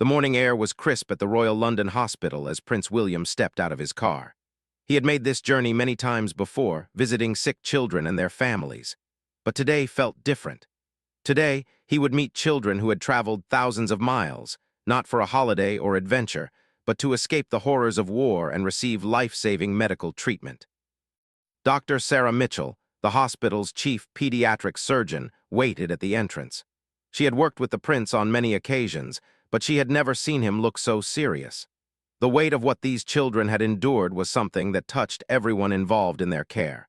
The morning air was crisp at the Royal London Hospital as Prince William stepped out of his car. He had made this journey many times before, visiting sick children and their families. But today felt different. Today, he would meet children who had traveled thousands of miles, not for a holiday or adventure, but to escape the horrors of war and receive life-saving medical treatment. Dr. Sarah Mitchell, the hospital's chief pediatric surgeon, waited at the entrance. She had worked with the prince on many occasions, but she had never seen him look so serious. The weight of what these children had endured was something that touched everyone involved in their care.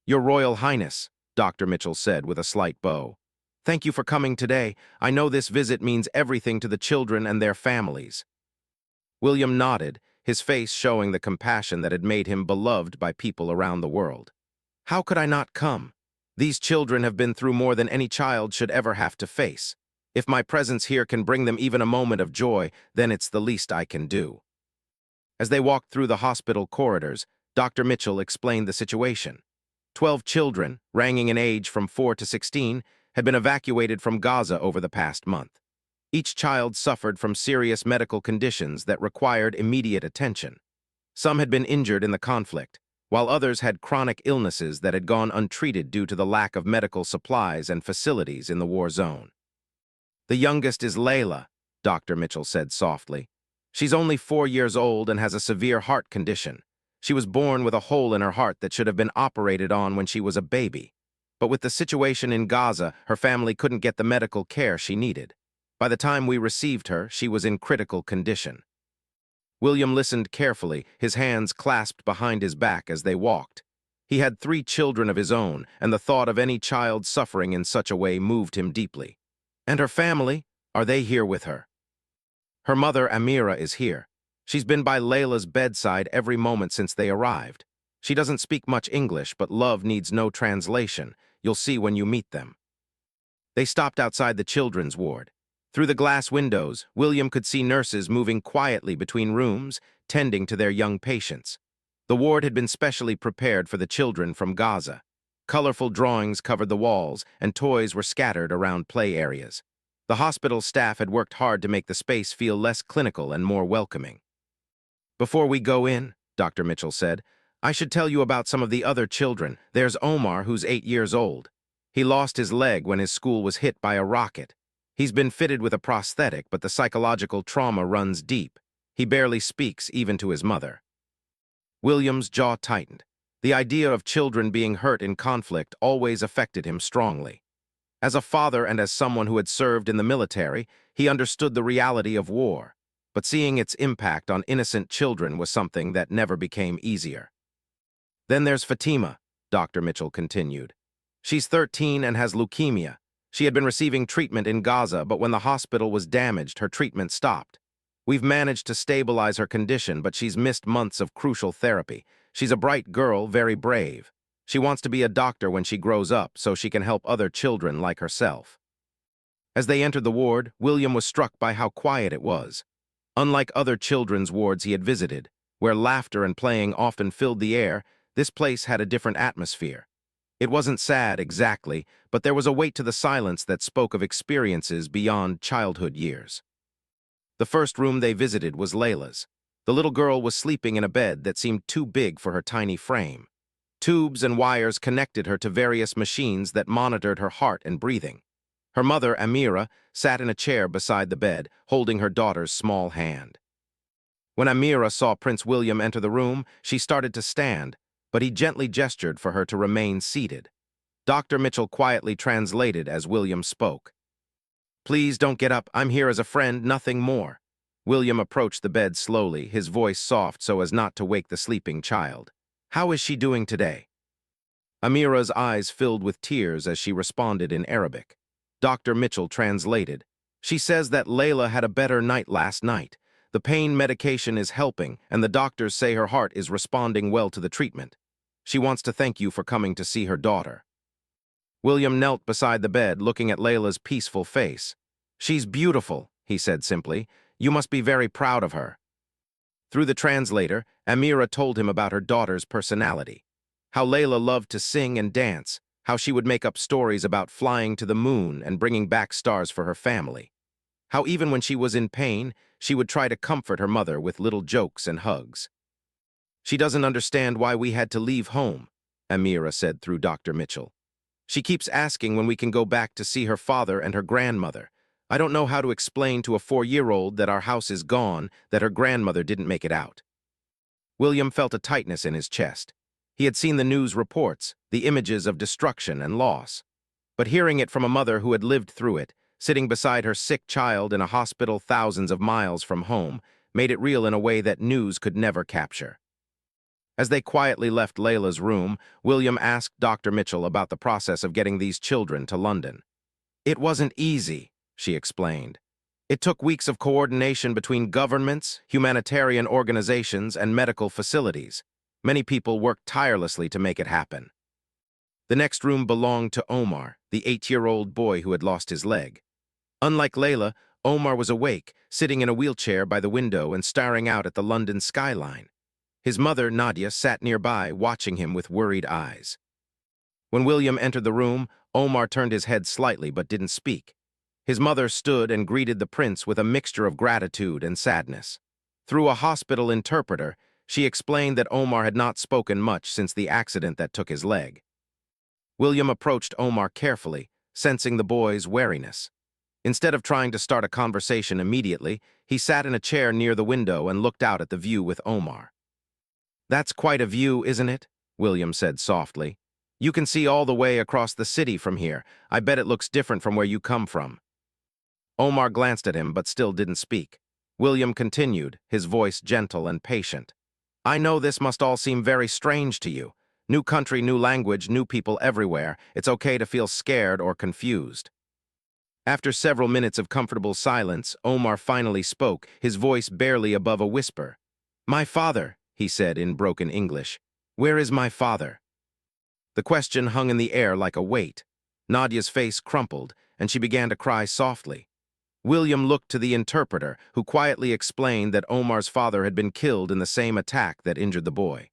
"Your Royal Highness," Dr. Mitchell said with a slight bow. "Thank you for coming today. I know this visit means everything to the children and their families." William nodded, his face showing the compassion that had made him beloved by people around the world. "How could I not come? These children have been through more than any child should ever have to face. If my presence here can bring them even a moment of joy, then it's the least I can do." As they walked through the hospital corridors, Dr. Mitchell explained the situation. 12 children, ranging in age from 4 to 16, had been evacuated from Gaza over the past month. Each child suffered from serious medical conditions that required immediate attention. Some had been injured in the conflict, while others had chronic illnesses that had gone untreated due to the lack of medical supplies and facilities in the war zone. "The youngest is Layla," Dr. Mitchell said softly. "She's only 4 years old and has a severe heart condition. She was born with a hole in her heart that should have been operated on when she was a baby. But with the situation in Gaza, her family couldn't get the medical care she needed. By the time we received her, she was in critical condition." William listened carefully, his hands clasped behind his back as they walked. He had 3 children of his own, and the thought of any child suffering in such a way moved him deeply. "And her family? Are they here with her?" "Her mother, Amira, is here. She's been by Layla's bedside every moment since they arrived. She doesn't speak much English, but love needs no translation. You'll see when you meet them." They stopped outside the children's ward. Through the glass windows, William could see nurses moving quietly between rooms, tending to their young patients. The ward had been specially prepared for the children from Gaza. Colorful drawings covered the walls, and toys were scattered around play areas. The hospital staff had worked hard to make the space feel less clinical and more welcoming. "Before we go in," Dr. Mitchell said, "I should tell you about some of the other children. There's Omar, who's 8 years old. He lost his leg when his school was hit by a rocket. He's been fitted with a prosthetic, but the psychological trauma runs deep. He barely speaks, even to his mother." William's jaw tightened. The idea of children being hurt in conflict always affected him strongly. As a father and as someone who had served in the military, he understood the reality of war, but seeing its impact on innocent children was something that never became easier. "Then there's Fatima," Dr. Mitchell continued. "She's 13 and has leukemia. She had been receiving treatment in Gaza, but when the hospital was damaged, her treatment stopped. We've managed to stabilize her condition, but she's missed months of crucial therapy. She's a bright girl, very brave. She wants to be a doctor when she grows up so she can help other children like herself." As they entered the ward, William was struck by how quiet it was. Unlike other children's wards he had visited, where laughter and playing often filled the air, this place had a different atmosphere. It wasn't sad exactly, but there was a weight to the silence that spoke of experiences beyond childhood years. The first room they visited was Layla's. The little girl was sleeping in a bed that seemed too big for her tiny frame. Tubes and wires connected her to various machines that monitored her heart and breathing. Her mother, Amira, sat in a chair beside the bed, holding her daughter's small hand. When Amira saw Prince William enter the room, she started to stand, but he gently gestured for her to remain seated. Dr. Mitchell quietly translated as William spoke. "Please don't get up. I'm here as a friend, nothing more." William approached the bed slowly, his voice soft so as not to wake the sleeping child. "How is she doing today?" Amira's eyes filled with tears as she responded in Arabic. Dr. Mitchell translated. "She says that Layla had a better night last night. The pain medication is helping, and the doctors say her heart is responding well to the treatment. She wants to thank you for coming to see her daughter." William knelt beside the bed, looking at Layla's peaceful face. "She's beautiful," he said simply. "You must be very proud of her." Through the translator, Amira told him about her daughter's personality. How Layla loved to sing and dance, how she would make up stories about flying to the moon and bringing back stars for her family. How even when she was in pain, she would try to comfort her mother with little jokes and hugs. She doesn't understand why we had to leave home, Amira said through Dr. Mitchell. She keeps asking when we can go back to see her father and her grandmother. I don't know how to explain to a 4-year-old that our house is gone, that her grandmother didn't make it out. William felt a tightness in his chest. He had seen the news reports, the images of destruction and loss. But hearing it from a mother who had lived through it, sitting beside her sick child in a hospital thousands of miles from home, made it real in a way that news could never capture. As they quietly left Layla's room, William asked Dr. Mitchell about the process of getting these children to London. It wasn't easy, she explained. It took weeks of coordination between governments, humanitarian organizations, and medical facilities. Many people worked tirelessly to make it happen. The next room belonged to Omar, the 8-year-old boy who had lost his leg. Unlike Layla, Omar was awake, sitting in a wheelchair by the window and staring out at the London skyline. His mother, Nadia, sat nearby, watching him with worried eyes. When William entered the room, Omar turned his head slightly but didn't speak. His mother stood and greeted the prince with a mixture of gratitude and sadness. Through a hospital interpreter, she explained that Omar had not spoken much since the accident that took his leg. William approached Omar carefully, sensing the boy's wariness. Instead of trying to start a conversation immediately, he sat in a chair near the window and looked out at the view with Omar. "That's quite a view, isn't it?" William said softly. "You can see all the way across the city from here. I bet it looks different from where you come from." Omar glanced at him but still didn't speak. William continued, his voice gentle and patient. "I know this must all seem very strange to you. New country, new language, new people everywhere. It's okay to feel scared or confused." After several minutes of comfortable silence, Omar finally spoke, his voice barely above a whisper. "My father," he said in broken English. "Where is my father?" The question hung in the air like a weight. Nadia's face crumpled, and she began to cry softly. William looked to the interpreter, who quietly explained that Omar's father had been killed in the same attack that injured the boy.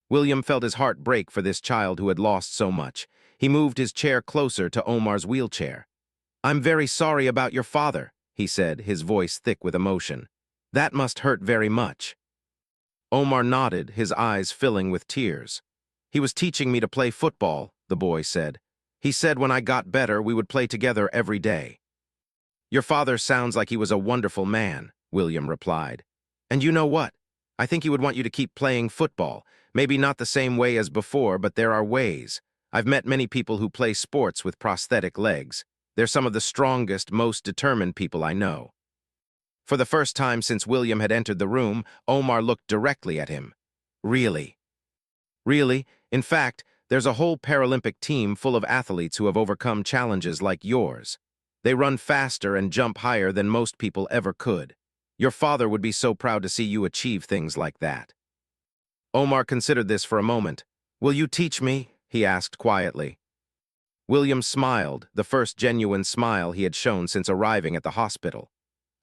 William felt his heart break for this child who had lost so much. He moved his chair closer to Omar's wheelchair. "I'm very sorry about your father," he said, his voice thick with emotion. "That must hurt very much." Omar nodded, his eyes filling with tears. "He was teaching me to play football," the boy said. "He said when I got better, we would play together every day." "Your father sounds like he was a wonderful man," William replied. "And you know what? I think he would want you to keep playing football. Maybe not the same way as before, but there are ways. I've met many people who play sports with prosthetic legs. They're some of the strongest, most determined people I know." For the first time since William had entered the room, Omar looked directly at him. "Really?" "Really? In fact, there's a whole Paralympic team full of athletes who have overcome challenges like yours. They run faster and jump higher than most people ever could. Your father would be so proud to see you achieve things like that." Omar considered this for a moment. "Will you teach me?" he asked quietly. William smiled, the first genuine smile he had shown since arriving at the hospital.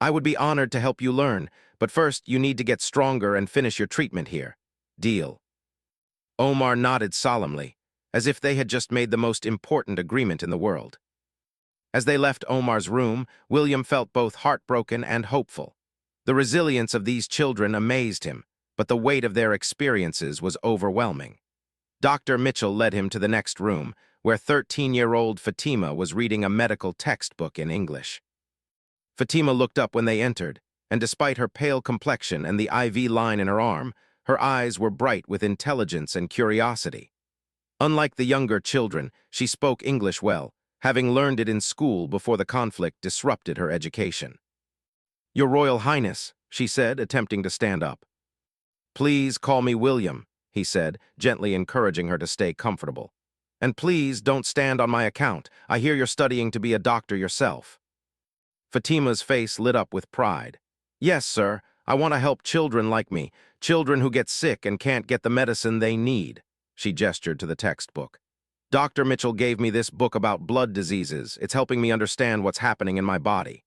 "I would be honored to help you learn, but first you need to get stronger and finish your treatment here. Deal?" Omar nodded solemnly, as if they had just made the most important agreement in the world. As they left Omar's room, William felt both heartbroken and hopeful. The resilience of these children amazed him, but the weight of their experiences was overwhelming. Dr. Mitchell led him to the next room, where 13-year-old Fatima was reading a medical textbook in English. Fatima looked up when they entered, and despite her pale complexion and the IV line in her arm, her eyes were bright with intelligence and curiosity. Unlike the younger children, she spoke English well, having learned it in school before the conflict disrupted her education. "Your Royal Highness," she said, attempting to stand up. "Please call me William," he said, gently encouraging her to stay comfortable. "And please don't stand on my account. I hear you're studying to be a doctor yourself." Fatima's face lit up with pride. "Yes, sir. I want to help children like me, children who get sick and can't get the medicine they need." She gestured to the textbook. "Dr. Mitchell gave me this book about blood diseases. It's helping me understand what's happening in my body."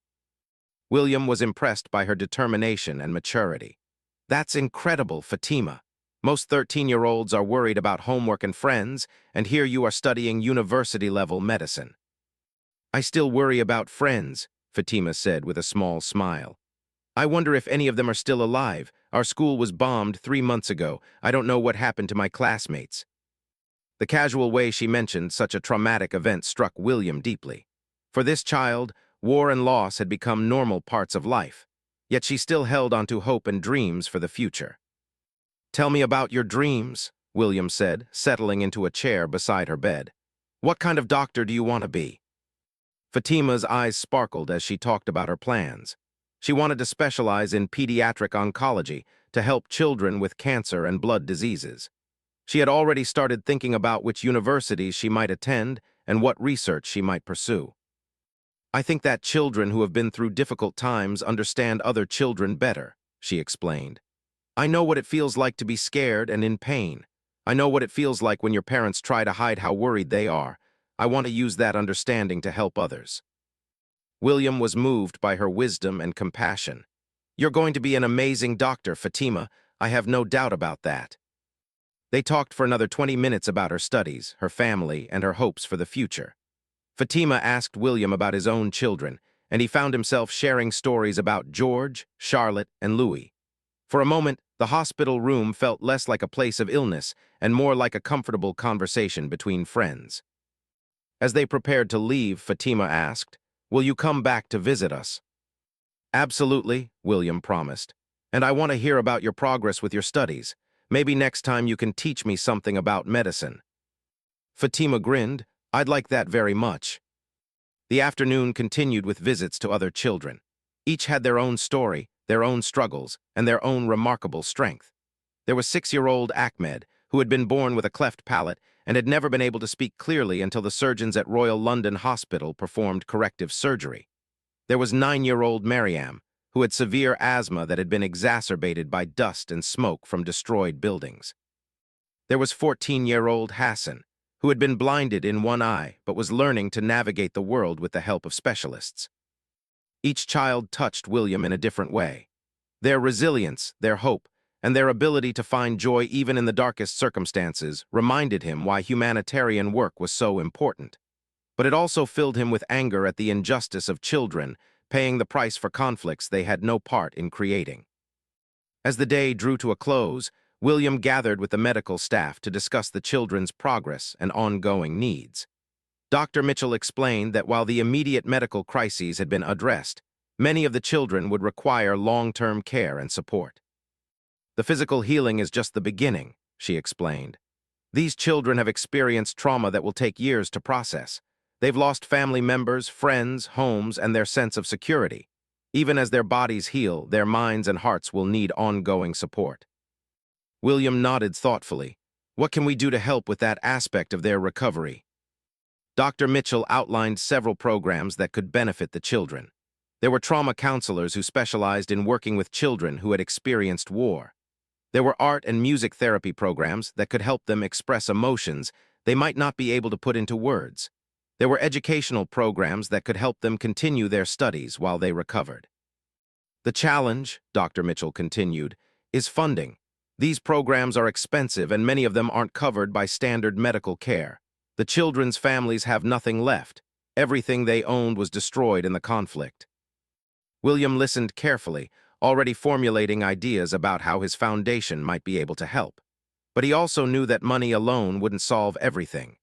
William was impressed by her determination and maturity. "That's incredible, Fatima. Most 13-year-olds are worried about homework and friends, and here you are studying university-level medicine." "I still worry about friends," Fatima said with a small smile. I wonder if any of them are still alive. Our school was bombed 3 months ago. I don't know what happened to my classmates. The casual way she mentioned such a traumatic event struck William deeply. For this child, war and loss had become normal parts of life, yet she still held onto hope and dreams for the future. Tell me about your dreams, William said, settling into a chair beside her bed. What kind of doctor do you want to be? Fatima's eyes sparkled as she talked about her plans. She wanted to specialize in pediatric oncology to help children with cancer and blood diseases. She had already started thinking about which universities she might attend and what research she might pursue. I think that children who have been through difficult times understand other children better, she explained. I know what it feels like to be scared and in pain. I know what it feels like when your parents try to hide how worried they are. I want to use that understanding to help others. William was moved by her wisdom and compassion. You're going to be an amazing doctor, Fatima. I have no doubt about that. They talked for another 20 minutes about her studies, her family, and her hopes for the future. Fatima asked William about his own children, and he found himself sharing stories about George, Charlotte, and Louis. For a moment, the hospital room felt less like a place of illness and more like a comfortable conversation between friends. As they prepared to leave, Fatima asked, "Will you come back to visit us?" Absolutely, William promised. And I want to hear about your progress with your studies. Maybe next time you can teach me something about medicine. Fatima grinned. I'd like that very much. The afternoon continued with visits to other children. Each had their own story, their own struggles, and their own remarkable strength. There was 6-year-old Ahmed, who had been born with a cleft palate and had never been able to speak clearly until the surgeons at Royal London Hospital performed corrective surgery. There was 9-year-old Mariam, who had severe asthma that had been exacerbated by dust and smoke from destroyed buildings. There was 14-year-old Hassan, who had been blinded in one eye but was learning to navigate the world with the help of specialists. Each child touched William in a different way. Their resilience, their hope, and their ability to find joy even in the darkest circumstances reminded him why humanitarian work was so important. But it also filled him with anger at the injustice of children paying the price for conflicts they had no part in creating. As the day drew to a close, William gathered with the medical staff to discuss the children's progress and ongoing needs. Dr. Mitchell explained that while the immediate medical crises had been addressed, many of the children would require long-term care and support. The physical healing is just the beginning, she explained. These children have experienced trauma that will take years to process. They've lost family members, friends, homes, and their sense of security. Even as their bodies heal, their minds and hearts will need ongoing support. William nodded thoughtfully. What can we do to help with that aspect of their recovery? Dr. Mitchell outlined several programs that could benefit the children. There were trauma counselors who specialized in working with children who had experienced war. There were art and music therapy programs that could help them express emotions they might not be able to put into words. There were educational programs that could help them continue their studies while they recovered. The challenge, Dr. Mitchell continued, is funding. These programs are expensive and many of them aren't covered by standard medical care. The children's families have nothing left. Everything they owned was destroyed in the conflict. William listened carefully, already formulating ideas about how his foundation might be able to help. But he also knew that money alone wouldn't solve everything.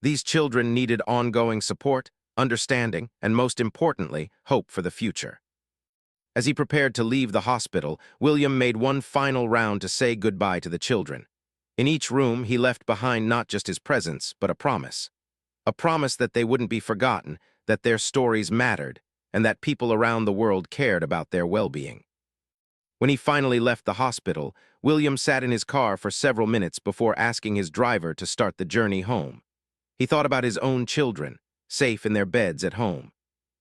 These children needed ongoing support, understanding, and most importantly, hope for the future. As he prepared to leave the hospital, William made one final round to say goodbye to the children. In each room, he left behind not just his presence, but a promise. A promise that they wouldn't be forgotten, that their stories mattered, and that people around the world cared about their well-being. When he finally left the hospital, William sat in his car for several minutes before asking his driver to start the journey home. He thought about his own children, safe in their beds at home.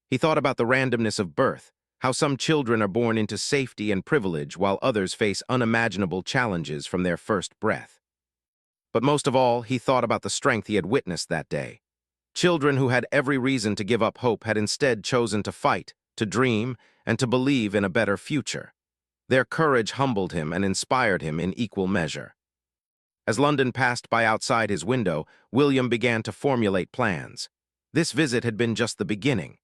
He thought about the randomness of birth, how some children are born into safety and privilege while others face unimaginable challenges from their first breath. But most of all, he thought about the strength he had witnessed that day. Children who had every reason to give up hope had instead chosen to fight, to dream, and to believe in a better future. Their courage humbled him and inspired him in equal measure. As London passed by outside his window, William began to formulate plans. This visit had been just the beginning.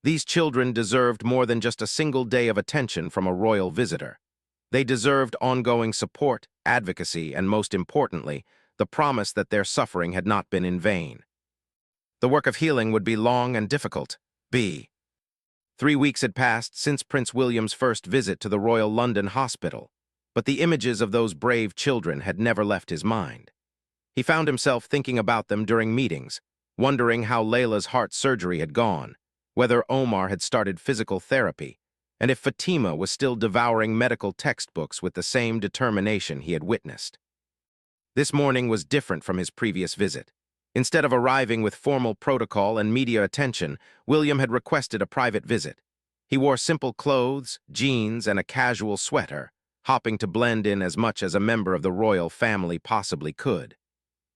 These children deserved more than just a single day of attention from a royal visitor. They deserved ongoing support, advocacy, and most importantly, the promise that their suffering had not been in vain. The work of healing would be long and difficult. 3 weeks had passed since Prince William's first visit to the Royal London Hospital, but the images of those brave children had never left his mind. He found himself thinking about them during meetings, wondering how Layla's heart surgery had gone, whether Omar had started physical therapy, and if Fatima was still devouring medical textbooks with the same determination he had witnessed. This morning was different from his previous visit. Instead of arriving with formal protocol and media attention, William had requested a private visit. He wore simple clothes, jeans, and a casual sweater, hopping to blend in as much as a member of the royal family possibly could.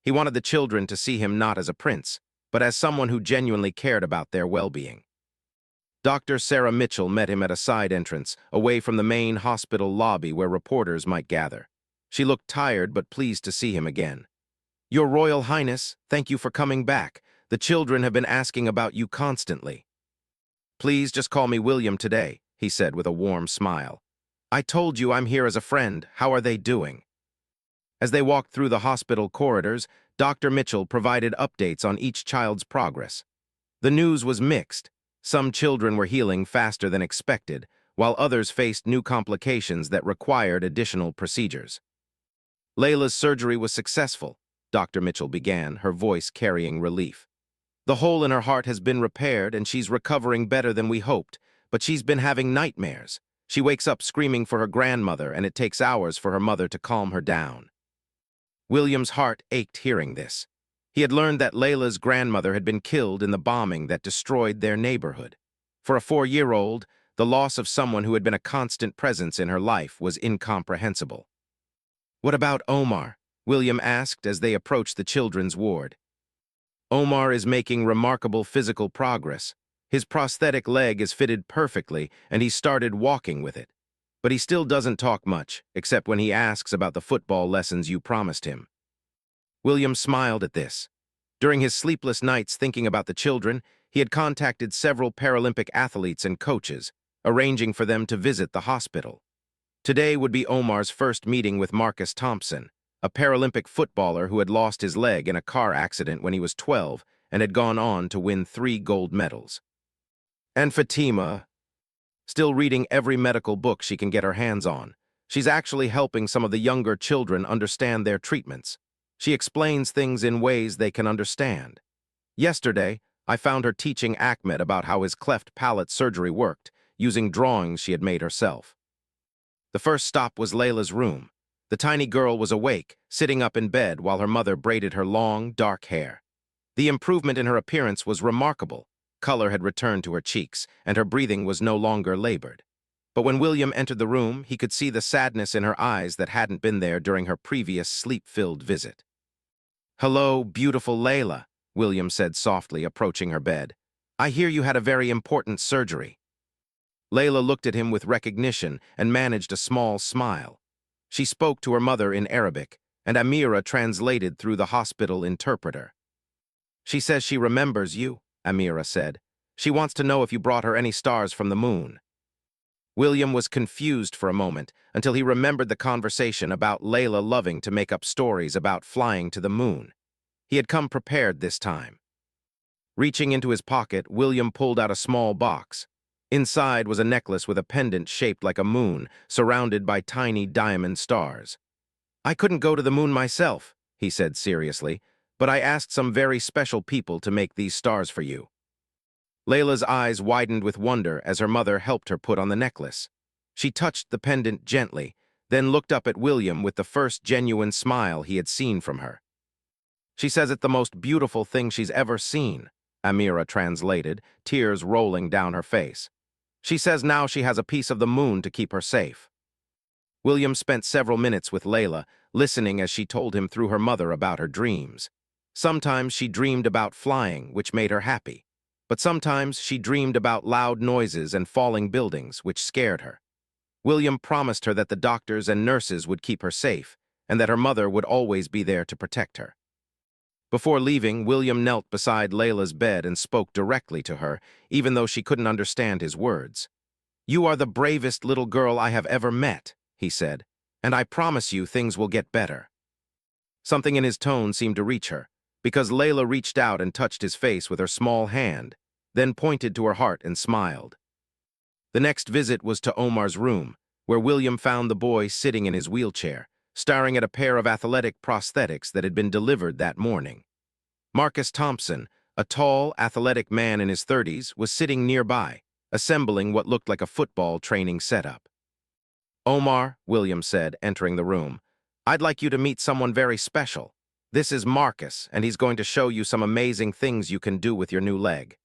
He wanted the children to see him not as a prince, but as someone who genuinely cared about their well-being. Dr. Sarah Mitchell met him at a side entrance, away from the main hospital lobby where reporters might gather. She looked tired but pleased to see him again. "Your Royal Highness, thank you for coming back. The children have been asking about you constantly." "Please just call me William today," he said with a warm smile. "I told you I'm here as a friend. How are they doing?" As they walked through the hospital corridors, Dr. Mitchell provided updates on each child's progress. The news was mixed. Some children were healing faster than expected, while others faced new complications that required additional procedures. "Layla's surgery was successful," Dr. Mitchell began, her voice carrying relief. "The hole in her heart has been repaired and she's recovering better than we hoped, but she's been having nightmares. She wakes up screaming for her grandmother and it takes hours for her mother to calm her down." William's heart ached hearing this. He had learned that Layla's grandmother had been killed in the bombing that destroyed their neighborhood. For a 4-year-old, the loss of someone who had been a constant presence in her life was incomprehensible. "What about Omar?" William asked as they approached the children's ward. "Omar is making remarkable physical progress. His prosthetic leg is fitted perfectly and he started walking with it. But he still doesn't talk much, except when he asks about the football lessons you promised him." William smiled at this. During his sleepless nights thinking about the children, he had contacted several Paralympic athletes and coaches, arranging for them to visit the hospital. Today would be Omar's first meeting with Marcus Thompson, a Paralympic footballer who had lost his leg in a car accident when he was 12 and had gone on to win 3 gold medals. And Fatima, still reading every medical book she can get her hands on. She's actually helping some of the younger children understand their treatments. She explains things in ways they can understand. Yesterday, I found her teaching Ahmed about how his cleft palate surgery worked, using drawings she had made herself. The first stop was Layla's room. The tiny girl was awake, sitting up in bed while her mother braided her long, dark hair. The improvement in her appearance was remarkable. Color had returned to her cheeks, and her breathing was no longer labored. But when William entered the room, he could see the sadness in her eyes that hadn't been there during her previous sleep-filled visit. "Hello, beautiful Layla," William said softly, approaching her bed. "I hear you had a very important surgery." Layla looked at him with recognition and managed a small smile. She spoke to her mother in Arabic, and Amira translated through the hospital interpreter. "She says she remembers you," Amira said. "She wants to know if you brought her any stars from the moon." William was confused for a moment until he remembered the conversation about Layla loving to make up stories about flying to the moon. He had come prepared this time. Reaching into his pocket, William pulled out a small box. Inside was a necklace with a pendant shaped like a moon, surrounded by tiny diamond stars. "I couldn't go to the moon myself," he said seriously, "but I asked some very special people to make these stars for you." Layla's eyes widened with wonder as her mother helped her put on the necklace. She touched the pendant gently, then looked up at William with the first genuine smile he had seen from her. "She says it's the most beautiful thing she's ever seen," Amira translated, tears rolling down her face. "She says now she has a piece of the moon to keep her safe." William spent several minutes with Layla, listening as she told him through her mother about her dreams. Sometimes she dreamed about flying, which made her happy. But sometimes she dreamed about loud noises and falling buildings, which scared her. William promised her that the doctors and nurses would keep her safe, and that her mother would always be there to protect her. Before leaving, William knelt beside Layla's bed and spoke directly to her, even though she couldn't understand his words. "You are the bravest little girl I have ever met," he said, "and I promise you things will get better." Something in his tone seemed to reach her, because Layla reached out and touched his face with her small hand, then pointed to her heart and smiled. The next visit was to Omar's room, where William found the boy sitting in his wheelchair, staring at a pair of athletic prosthetics that had been delivered that morning. Marcus Thompson, a tall, athletic man in his 30s, was sitting nearby, assembling what looked like a football training setup. "Omar," William said, entering the room, "I'd like you to meet someone very special. This is Marcus, and he's going to show you some amazing things you can do with your new leg."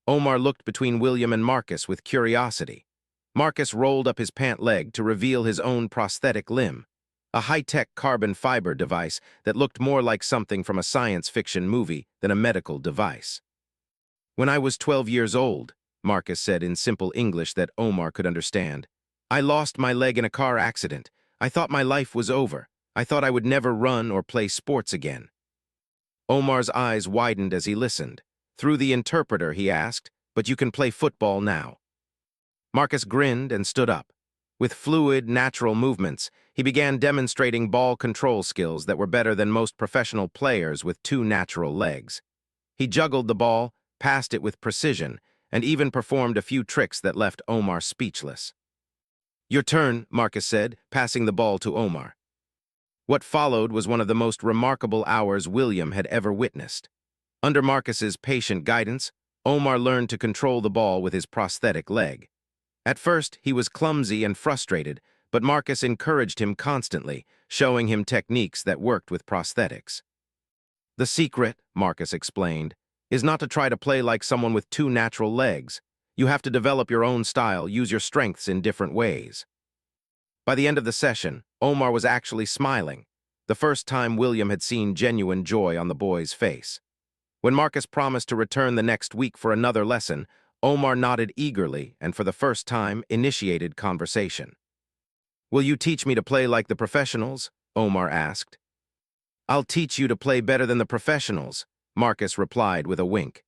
Omar looked between William and Marcus with curiosity. Marcus rolled up his pant leg to reveal his own prosthetic limb, a high-tech carbon fiber device that looked more like something from a science fiction movie than a medical device. "When I was 12 years old," Marcus said in simple English that Omar could understand, "I lost my leg in a car accident. I thought my life was over. I thought I would never run or play sports again." Omar's eyes widened as he listened. Through the interpreter, he asked, "But you can play football now." Marcus grinned and stood up. With fluid, natural movements, he began demonstrating ball control skills that were better than most professional players with two natural legs. He juggled the ball, passed it with precision, and even performed a few tricks that left Omar speechless. "Your turn," Marcus said, passing the ball to Omar. What followed was one of the most remarkable hours William had ever witnessed. Under Marcus's patient guidance, Omar learned to control the ball with his prosthetic leg. At first, he was clumsy and frustrated, but Marcus encouraged him constantly, showing him techniques that worked with prosthetics. "The secret," Marcus explained, "is not to try to play like someone with two natural legs. You have to develop your own style, use your strengths in different ways." By the end of the session, Omar was actually smiling, the first time William had seen genuine joy on the boy's face. When Marcus promised to return the next week for another lesson, Omar nodded eagerly and for the first time initiated conversation. "Will you teach me to play like the professionals?" Omar asked. "I'll teach you to play better than the professionals," Marcus replied with a wink.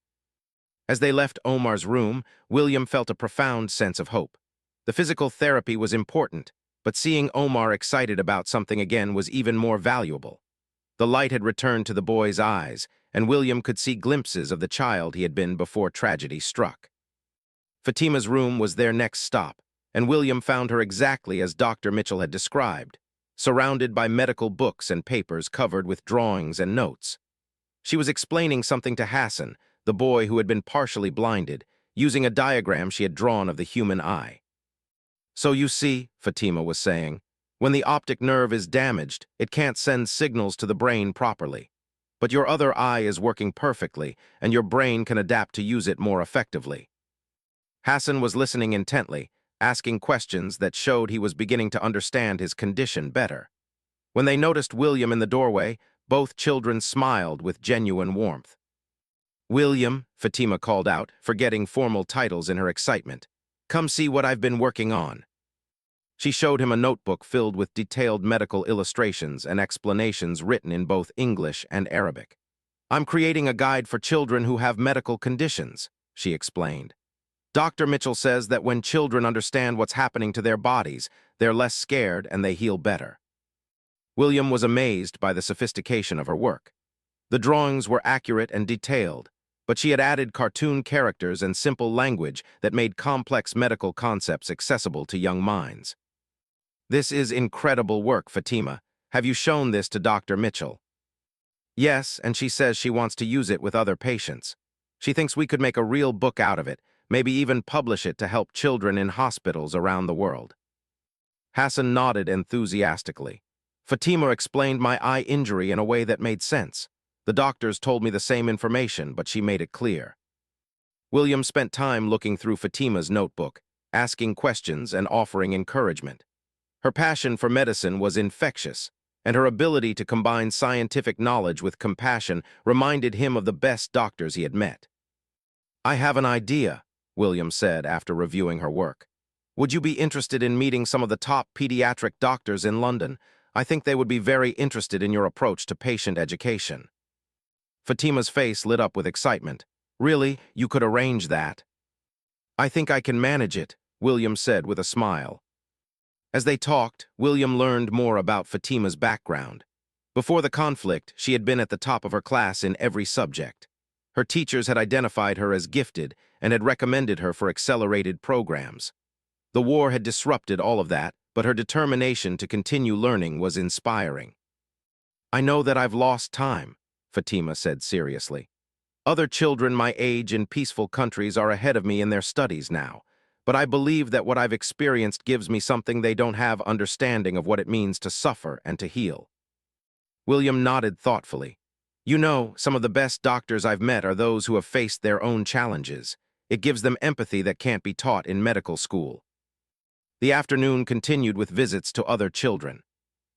As they left Omar's room, William felt a profound sense of hope. The physical therapy was important, but seeing Omar excited about something again was even more valuable. The light had returned to the boy's eyes, and William could see glimpses of the child he had been before tragedy struck. Fatima's room was their next stop, and William found her exactly as Dr. Mitchell had described, surrounded by medical books and papers covered with drawings and notes. She was explaining something to Hassan, the boy who had been partially blinded, using a diagram she had drawn of the human eye. "So you see," Fatima was saying, "when the optic nerve is damaged, it can't send signals to the brain properly. But your other eye is working perfectly, and your brain can adapt to use it more effectively." Hassan was listening intently, asking questions that showed he was beginning to understand his condition better. When they noticed William in the doorway, both children smiled with genuine warmth. "William," Fatima called out, forgetting formal titles in her excitement, "come see what I've been working on." She showed him a notebook filled with detailed medical illustrations and explanations written in both English and Arabic. "I'm creating a guide for children who have medical conditions," she explained. "Dr. Mitchell says that when children understand what's happening to their bodies, they're less scared and they heal better." William was amazed by the sophistication of her work. The drawings were accurate and detailed, but she had added cartoon characters and simple language that made complex medical concepts accessible to young minds. "This is incredible work, Fatima. Have you shown this to Dr. Mitchell?" "Yes, and she says she wants to use it with other patients. She thinks we could make a real book out of it, maybe even publish it to help children in hospitals around the world." Hassan nodded enthusiastically. "Fatima explained my eye injury in a way that made sense. The doctors told me the same information, but she made it clear." William spent time looking through Fatima's notebook, asking questions and offering encouragement. Her passion for medicine was infectious, and her ability to combine scientific knowledge with compassion reminded him of the best doctors he had met. "I have an idea," William said after reviewing her work. "Would you be interested in meeting some of the top pediatric doctors in London? I think they would be very interested in your approach to patient education." Fatima's face lit up with excitement. Really? You could arrange that? I think I can manage it, William said with a smile. As they talked, William learned more about Fatima's background. Before the conflict, she had been at the top of her class in every subject. Her teachers had identified her as gifted and had recommended her for accelerated programs. The war had disrupted all of that, but her determination to continue learning was inspiring. I know that I've lost time, Fatima said seriously. Other children my age in peaceful countries are ahead of me in their studies now, but I believe that what I've experienced gives me something they don't have understanding of what it means to suffer and to heal. William nodded thoughtfully. You know, some of the best doctors I've met are those who have faced their own challenges. It gives them empathy that can't be taught in medical school. The afternoon continued with visits to other children.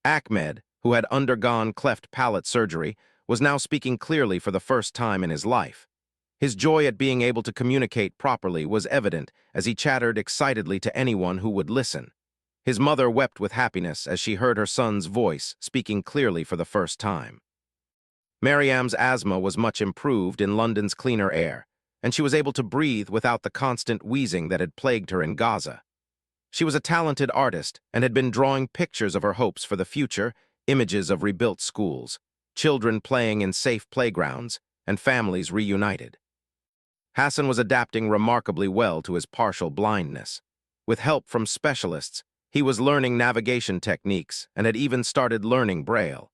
Ahmed, who had undergone cleft palate surgery, was now speaking clearly for the first time in his life. His joy at being able to communicate properly was evident as he chattered excitedly to anyone who would listen. His mother wept with happiness as she heard her son's voice speaking clearly for the first time. Mariam's asthma was much improved in London's cleaner air, and she was able to breathe without the constant wheezing that had plagued her in Gaza. She was a talented artist and had been drawing pictures of her hopes for the future, images of rebuilt schools, children playing in safe playgrounds, and families reunited. Hassan was adapting remarkably well to his partial blindness. With help from specialists, he was learning navigation techniques and had even started learning Braille.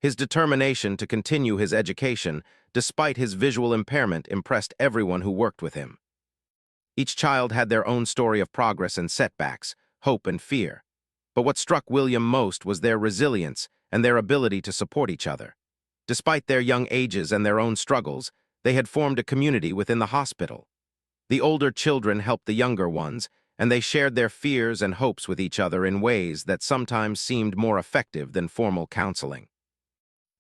His determination to continue his education, despite his visual impairment, impressed everyone who worked with him. Each child had their own story of progress and setbacks, hope and fear. But what struck William most was their resilience and their ability to support each other. Despite their young ages and their own struggles, they had formed a community within the hospital. The older children helped the younger ones, and they shared their fears and hopes with each other in ways that sometimes seemed more effective than formal counseling.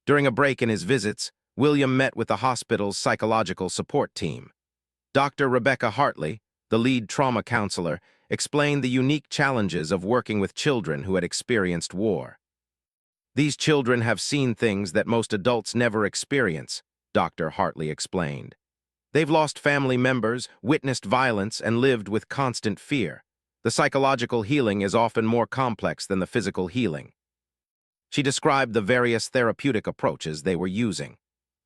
During a break in his visits, William met with the hospital's psychological support team. Dr. Rebecca Hartley, the lead trauma counselor, explained the unique challenges of working with children who had experienced war. These children have seen things that most adults never experience, Dr. Hartley explained. They've lost family members, witnessed violence, and lived with constant fear. The psychological healing is often more complex than the physical healing. She described the various therapeutic approaches they were using.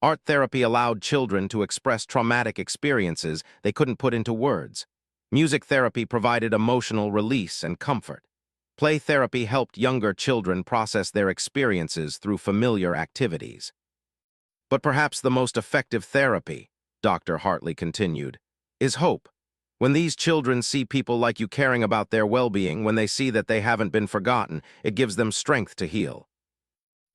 Art therapy allowed children to express traumatic experiences they couldn't put into words. Music therapy provided emotional release and comfort. Play therapy helped younger children process their experiences through familiar activities. But perhaps the most effective therapy, Dr. Hartley continued, is hope. When these children see people like you caring about their well-being, when they see that they haven't been forgotten, it gives them strength to heal.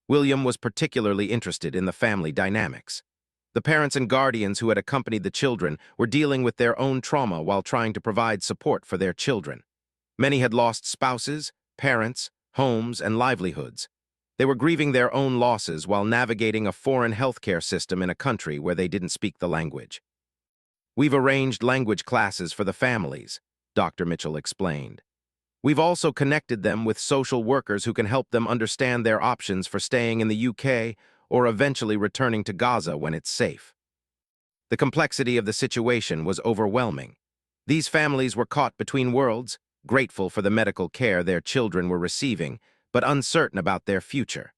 William was particularly interested in the family dynamics. The parents and guardians who had accompanied the children were dealing with their own trauma while trying to provide support for their children. Many had lost spouses, parents, homes, and livelihoods. They were grieving their own losses while navigating a foreign healthcare system in a country where they didn't speak the language. We've arranged language classes for the families, Dr. Mitchell explained. We've also connected them with social workers who can help them understand their options for staying in the UK or eventually returning to Gaza when it's safe. The complexity of the situation was overwhelming. These families were caught between worlds, grateful for the medical care their children were receiving, but uncertain about their future.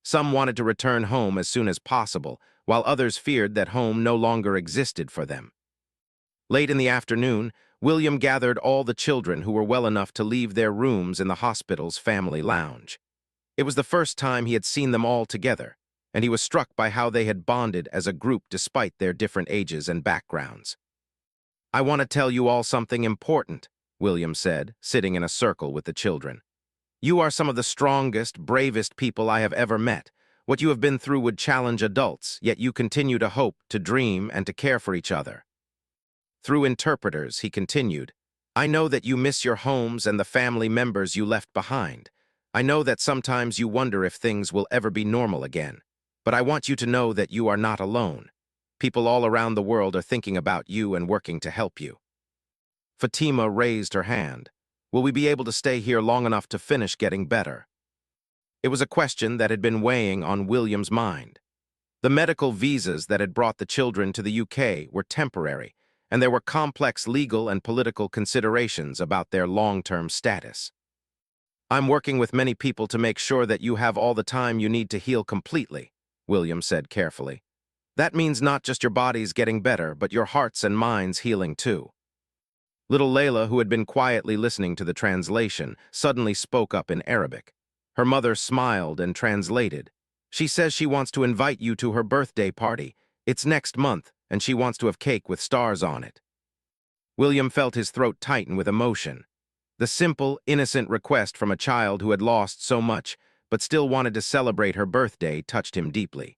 Some wanted to return home as soon as possible, while others feared that home no longer existed for them. Late in the afternoon, William gathered all the children who were well enough to leave their rooms in the hospital's family lounge. It was the first time he had seen them all together, and he was struck by how they had bonded as a group despite their different ages and backgrounds. I want to tell you all something important, William said, sitting in a circle with the children. You are some of the strongest, bravest people I have ever met. What you have been through would challenge adults, yet you continue to hope, to dream, and to care for each other. Through interpreters, he continued, I know that you miss your homes and the family members you left behind. I know that sometimes you wonder if things will ever be normal again. But I want you to know that you are not alone. People all around the world are thinking about you and working to help you. Fatima raised her hand. Will we be able to stay here long enough to finish getting better? It was a question that had been weighing on William's mind. The medical visas that had brought the children to the UK were temporary, and there were complex legal and political considerations about their long-term status. "I'm working with many people to make sure that you have all the time you need to heal completely," William said carefully. "That means not just your bodies getting better, but your hearts and minds healing too." Little Layla, who had been quietly listening to the translation, suddenly spoke up in Arabic. Her mother smiled and translated. "She says she wants to invite you to her birthday party. It's next month, and she wants to have cake with stars on it." William felt his throat tighten with emotion. The simple, innocent request from a child who had lost so much, but still wanted to celebrate her birthday, touched him deeply.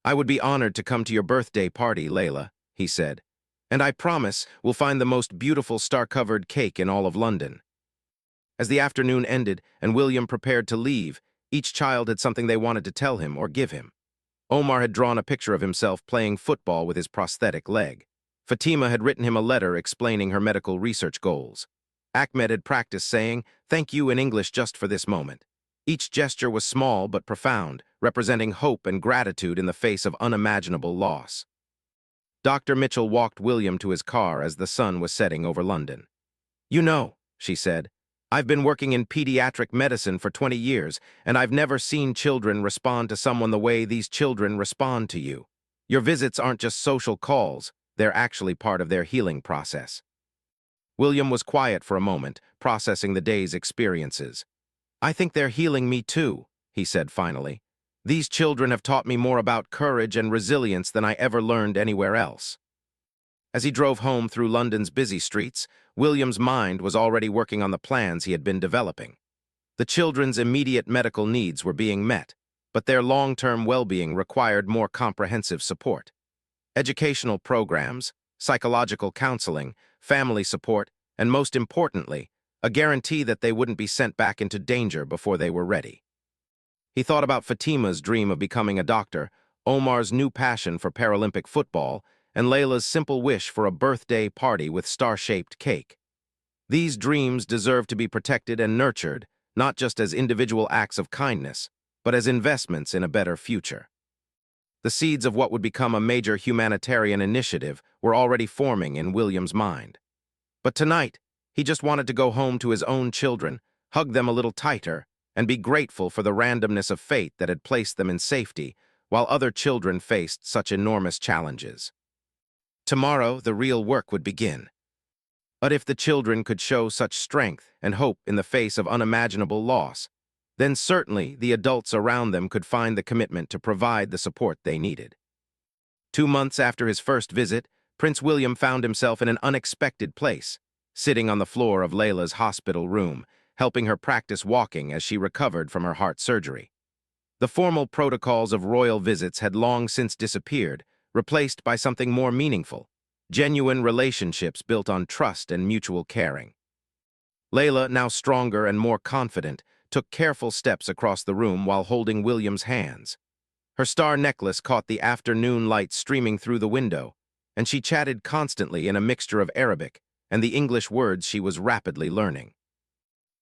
"I would be honored to come to your birthday party, Layla," he said. "And I promise we'll find the most beautiful star-covered cake in all of London." As the afternoon ended and William prepared to leave, each child had something they wanted to tell him or give him. Omar had drawn a picture of himself playing football with his prosthetic leg. Fatima had written him a letter explaining her medical research goals. Ahmed had practiced saying, "Thank you" in English just for this moment. Each gesture was small but profound, representing hope and gratitude in the face of unimaginable loss. Dr. Mitchell walked William to his car as the sun was setting over London. "You know," she said, "I've been working in pediatric medicine for 20 years, and I've never seen children respond to someone the way these children respond to you. Your visits aren't just social calls, they're actually part of their healing process." William was quiet for a moment, processing the day's experiences. "I think they're healing me too," he said finally. "These children have taught me more about courage and resilience than I ever learned anywhere else." As he drove home through London's busy streets, William's mind was already working on the plans he had been developing. The children's immediate medical needs were being met, but their long-term well-being required more comprehensive support. Educational programs, psychological counseling, family support, and most importantly, a guarantee that they wouldn't be sent back into danger before they were ready. He thought about Fatima's dream of becoming a doctor, Omar's new passion for Paralympic football, and Layla's simple wish for a birthday party with star-shaped cake. These dreams deserve to be protected and nurtured, not just as individual acts of kindness, but as investments in a better future. The seeds of what would become a major humanitarian initiative were already forming in William's mind. But tonight, he just wanted to go home to his own children, hug them a little tighter, and be grateful for the randomness of fate that had placed them in safety, while other children faced such enormous challenges. Tomorrow, the real work would begin. But if the children could show such strength and hope in the face of unimaginable loss, then certainly the adults around them could find the commitment to provide the support they needed. 2 months after his first visit, Prince William found himself in an unexpected place, sitting on the floor of Layla's hospital room, helping her practice walking as she recovered from her heart surgery. The formal protocols of royal visits had long since disappeared, replaced by something more meaningful, genuine relationships built on trust and mutual caring. Layla, now stronger and more confident, took careful steps across the room while holding William's hands. Her star necklace caught the afternoon light streaming through the window, and she chatted constantly in a mixture of Arabic and the English words she was rapidly learning.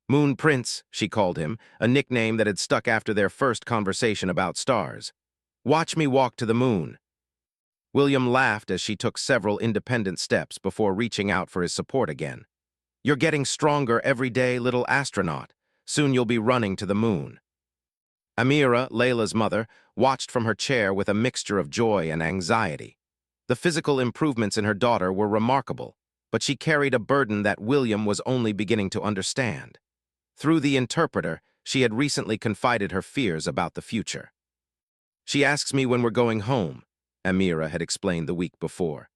"Moon Prince," she called him, a nickname that had stuck after their first conversation about stars. "Watch me walk to the moon." William laughed as she took several independent steps before reaching out for his support again. "You're getting stronger every day, little astronaut. Soon you'll be running to the moon." Amira, Layla's mother, watched from her chair with a mixture of joy and anxiety. The physical improvements in her daughter were remarkable, but she carried a burden that William was only beginning to understand. Through the interpreter, she had recently confided her fears about the future. "She asks me when we're going home," Amira had explained the week before.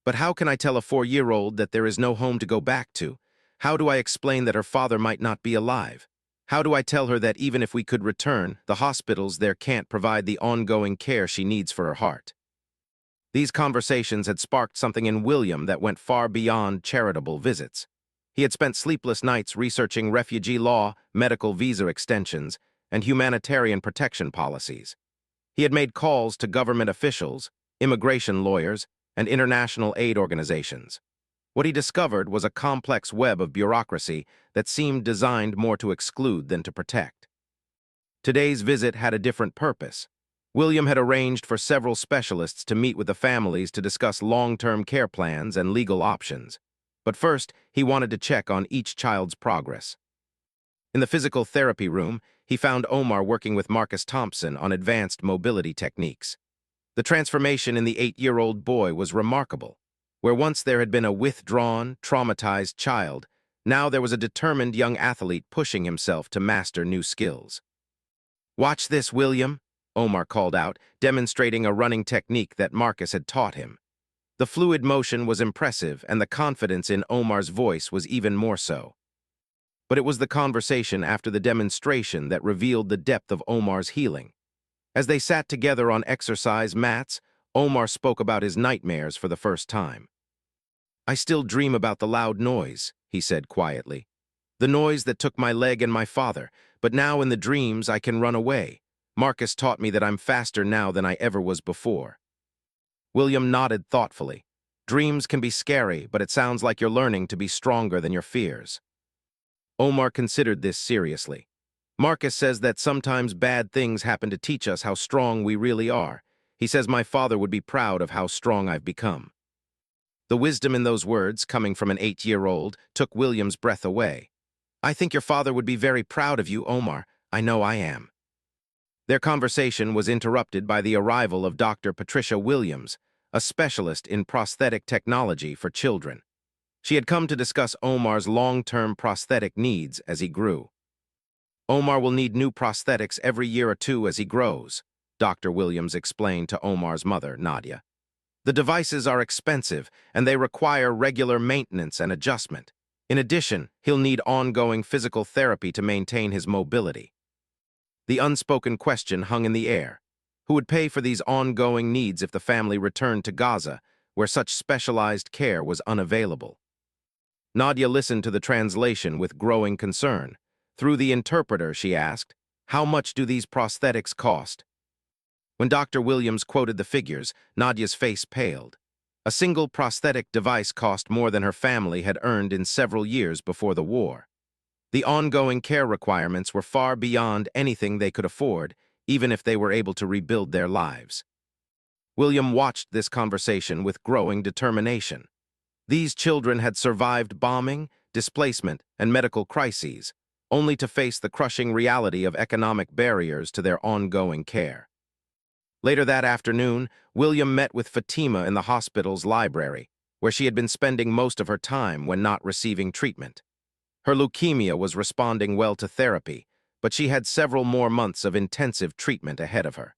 "But how can I tell a 4-year-old that there is no home to go back to? How do I explain that her father might not be alive? How do I tell her that even if we could return, the hospitals there can't provide the ongoing care she needs for her heart?" These conversations had sparked something in William that went far beyond charitable visits. He had spent sleepless nights researching refugee law, medical visa extensions, and humanitarian protection policies. He had made calls to government officials, immigration lawyers, and international aid organizations. What he discovered was a complex web of bureaucracy that seemed designed more to exclude than to protect. Today's visit had a different purpose. William had arranged for several specialists to meet with the families to discuss long-term care plans and legal options. But first, he wanted to check on each child's progress. In the physical therapy room, he found Omar working with Marcus Thompson on advanced mobility techniques. The transformation in the 8-year-old boy was remarkable. Where once there had been a withdrawn, traumatized child, now there was a determined young athlete pushing himself to master new skills. "Watch this, William," Omar called out, demonstrating a running technique that Marcus had taught him. The fluid motion was impressive, and the confidence in Omar's voice was even more so. But it was the conversation after the demonstration that revealed the depth of Omar's healing. As they sat together on exercise mats, Omar spoke about his nightmares for the first time. "I still dream about the loud noise," he said quietly. "The noise that took my leg and my father, but now in the dreams I can run away. Marcus taught me that I'm faster now than I ever was before." William nodded thoughtfully. "Dreams can be scary, but it sounds like you're learning to be stronger than your fears." Omar considered this seriously. "Marcus says that sometimes bad things happen to teach us how strong we really are. He says my father would be proud of how strong I've become." The wisdom in those words, coming from an 8-year-old, took William's breath away. "I think your father would be very proud of you, Omar. I know I am." Their conversation was interrupted by the arrival of Dr. Patricia Williams, a specialist in prosthetic technology for children. She had come to discuss Omar's long-term prosthetic needs as he grew. "Omar will need new prosthetics every year or two as he grows," Dr. Williams explained to Omar's mother, Nadia. "The devices are expensive, and they require regular maintenance and adjustment. In addition, he'll need ongoing physical therapy to maintain his mobility." The unspoken question hung in the air. Who would pay for these ongoing needs if the family returned to Gaza, where such specialized care was unavailable? Nadia listened to the translation with growing concern. Through the interpreter, she asked, "How much do these prosthetics cost?" When Dr. Williams quoted the figures, Nadia's face paled. A single prosthetic device cost more than her family had earned in several years before the war. The ongoing care requirements were far beyond anything they could afford, even if they were able to rebuild their lives. William watched this conversation with growing determination. These children had survived bombing, displacement, and medical crises, only to face the crushing reality of economic barriers to their ongoing care. Later that afternoon, William met with Fatima in the hospital's library, where she had been spending most of her time when not receiving treatment. Her leukemia was responding well to therapy, but she had several more months of intensive treatment ahead of her.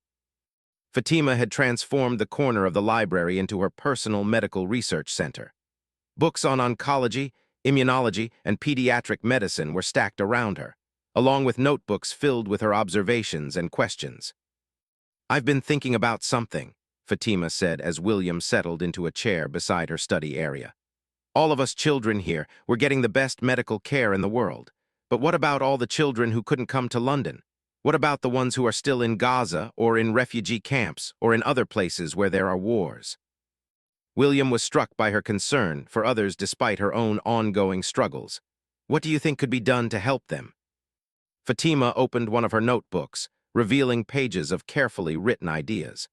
Fatima had transformed the corner of the library into her personal medical research center. Books on oncology, immunology, and pediatric medicine were stacked around her, along with notebooks filled with her observations and questions. "I've been thinking about something," Fatima said as William settled into a chair beside her study area. "All of us children here, we're getting the best medical care in the world. But what about all the children who couldn't come to London? What about the ones who are still in Gaza or in refugee camps or in other places where there are wars?" William was struck by her concern for others despite her own ongoing struggles. "What do you think could be done to help them?" Fatima opened one of her notebooks, revealing pages of carefully written ideas.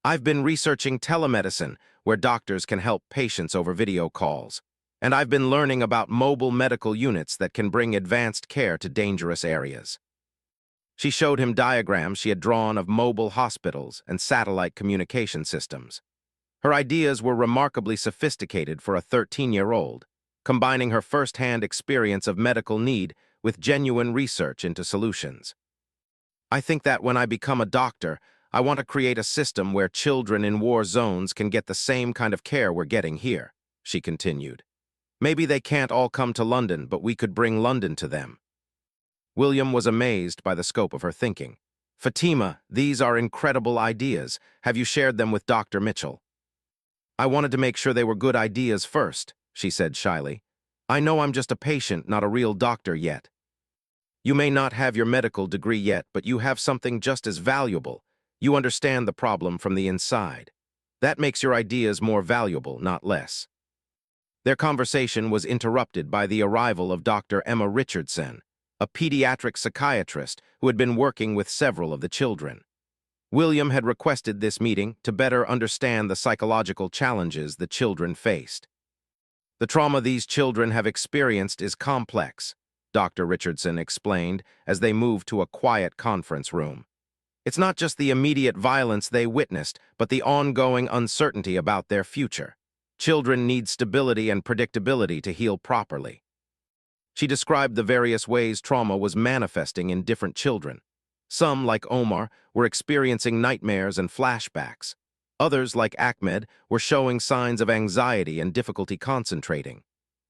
"I've been researching telemedicine, where doctors can help patients over video calls. And I've been learning about mobile medical units that can bring advanced care to dangerous areas." She showed him diagrams she had drawn of mobile hospitals and satellite communication systems. Her ideas were remarkably sophisticated for a 13-year-old, combining her first-hand experience of medical need with genuine research into solutions. "I think that when I become a doctor, I want to create a system where children in war zones can get the same kind of care we're getting here," she continued. "Maybe they can't all come to London, but we could bring London to them." William was amazed by the scope of her thinking. "Fatima, these are incredible ideas. Have you shared them with Dr. Mitchell?" "I wanted to make sure they were good ideas first," she said shyly. "I know I'm just a patient, not a real doctor yet." "You may not have your medical degree yet, but you have something just as valuable. You understand the problem from the inside. That makes your ideas more valuable, not less." Their conversation was interrupted by the arrival of Dr. Emma Richardson, a pediatric psychiatrist who had been working with several of the children. William had requested this meeting to better understand the psychological challenges the children faced. The trauma these children have experienced is complex, Dr. Richardson explained as they moved to a quiet conference room. It's not just the immediate violence they witnessed, but the ongoing uncertainty about their future. Children need stability and predictability to heal properly. She described the various ways trauma was manifesting in different children. Some, like Omar, were experiencing nightmares and flashbacks. Others, like Ahmed, were showing signs of anxiety and difficulty concentrating.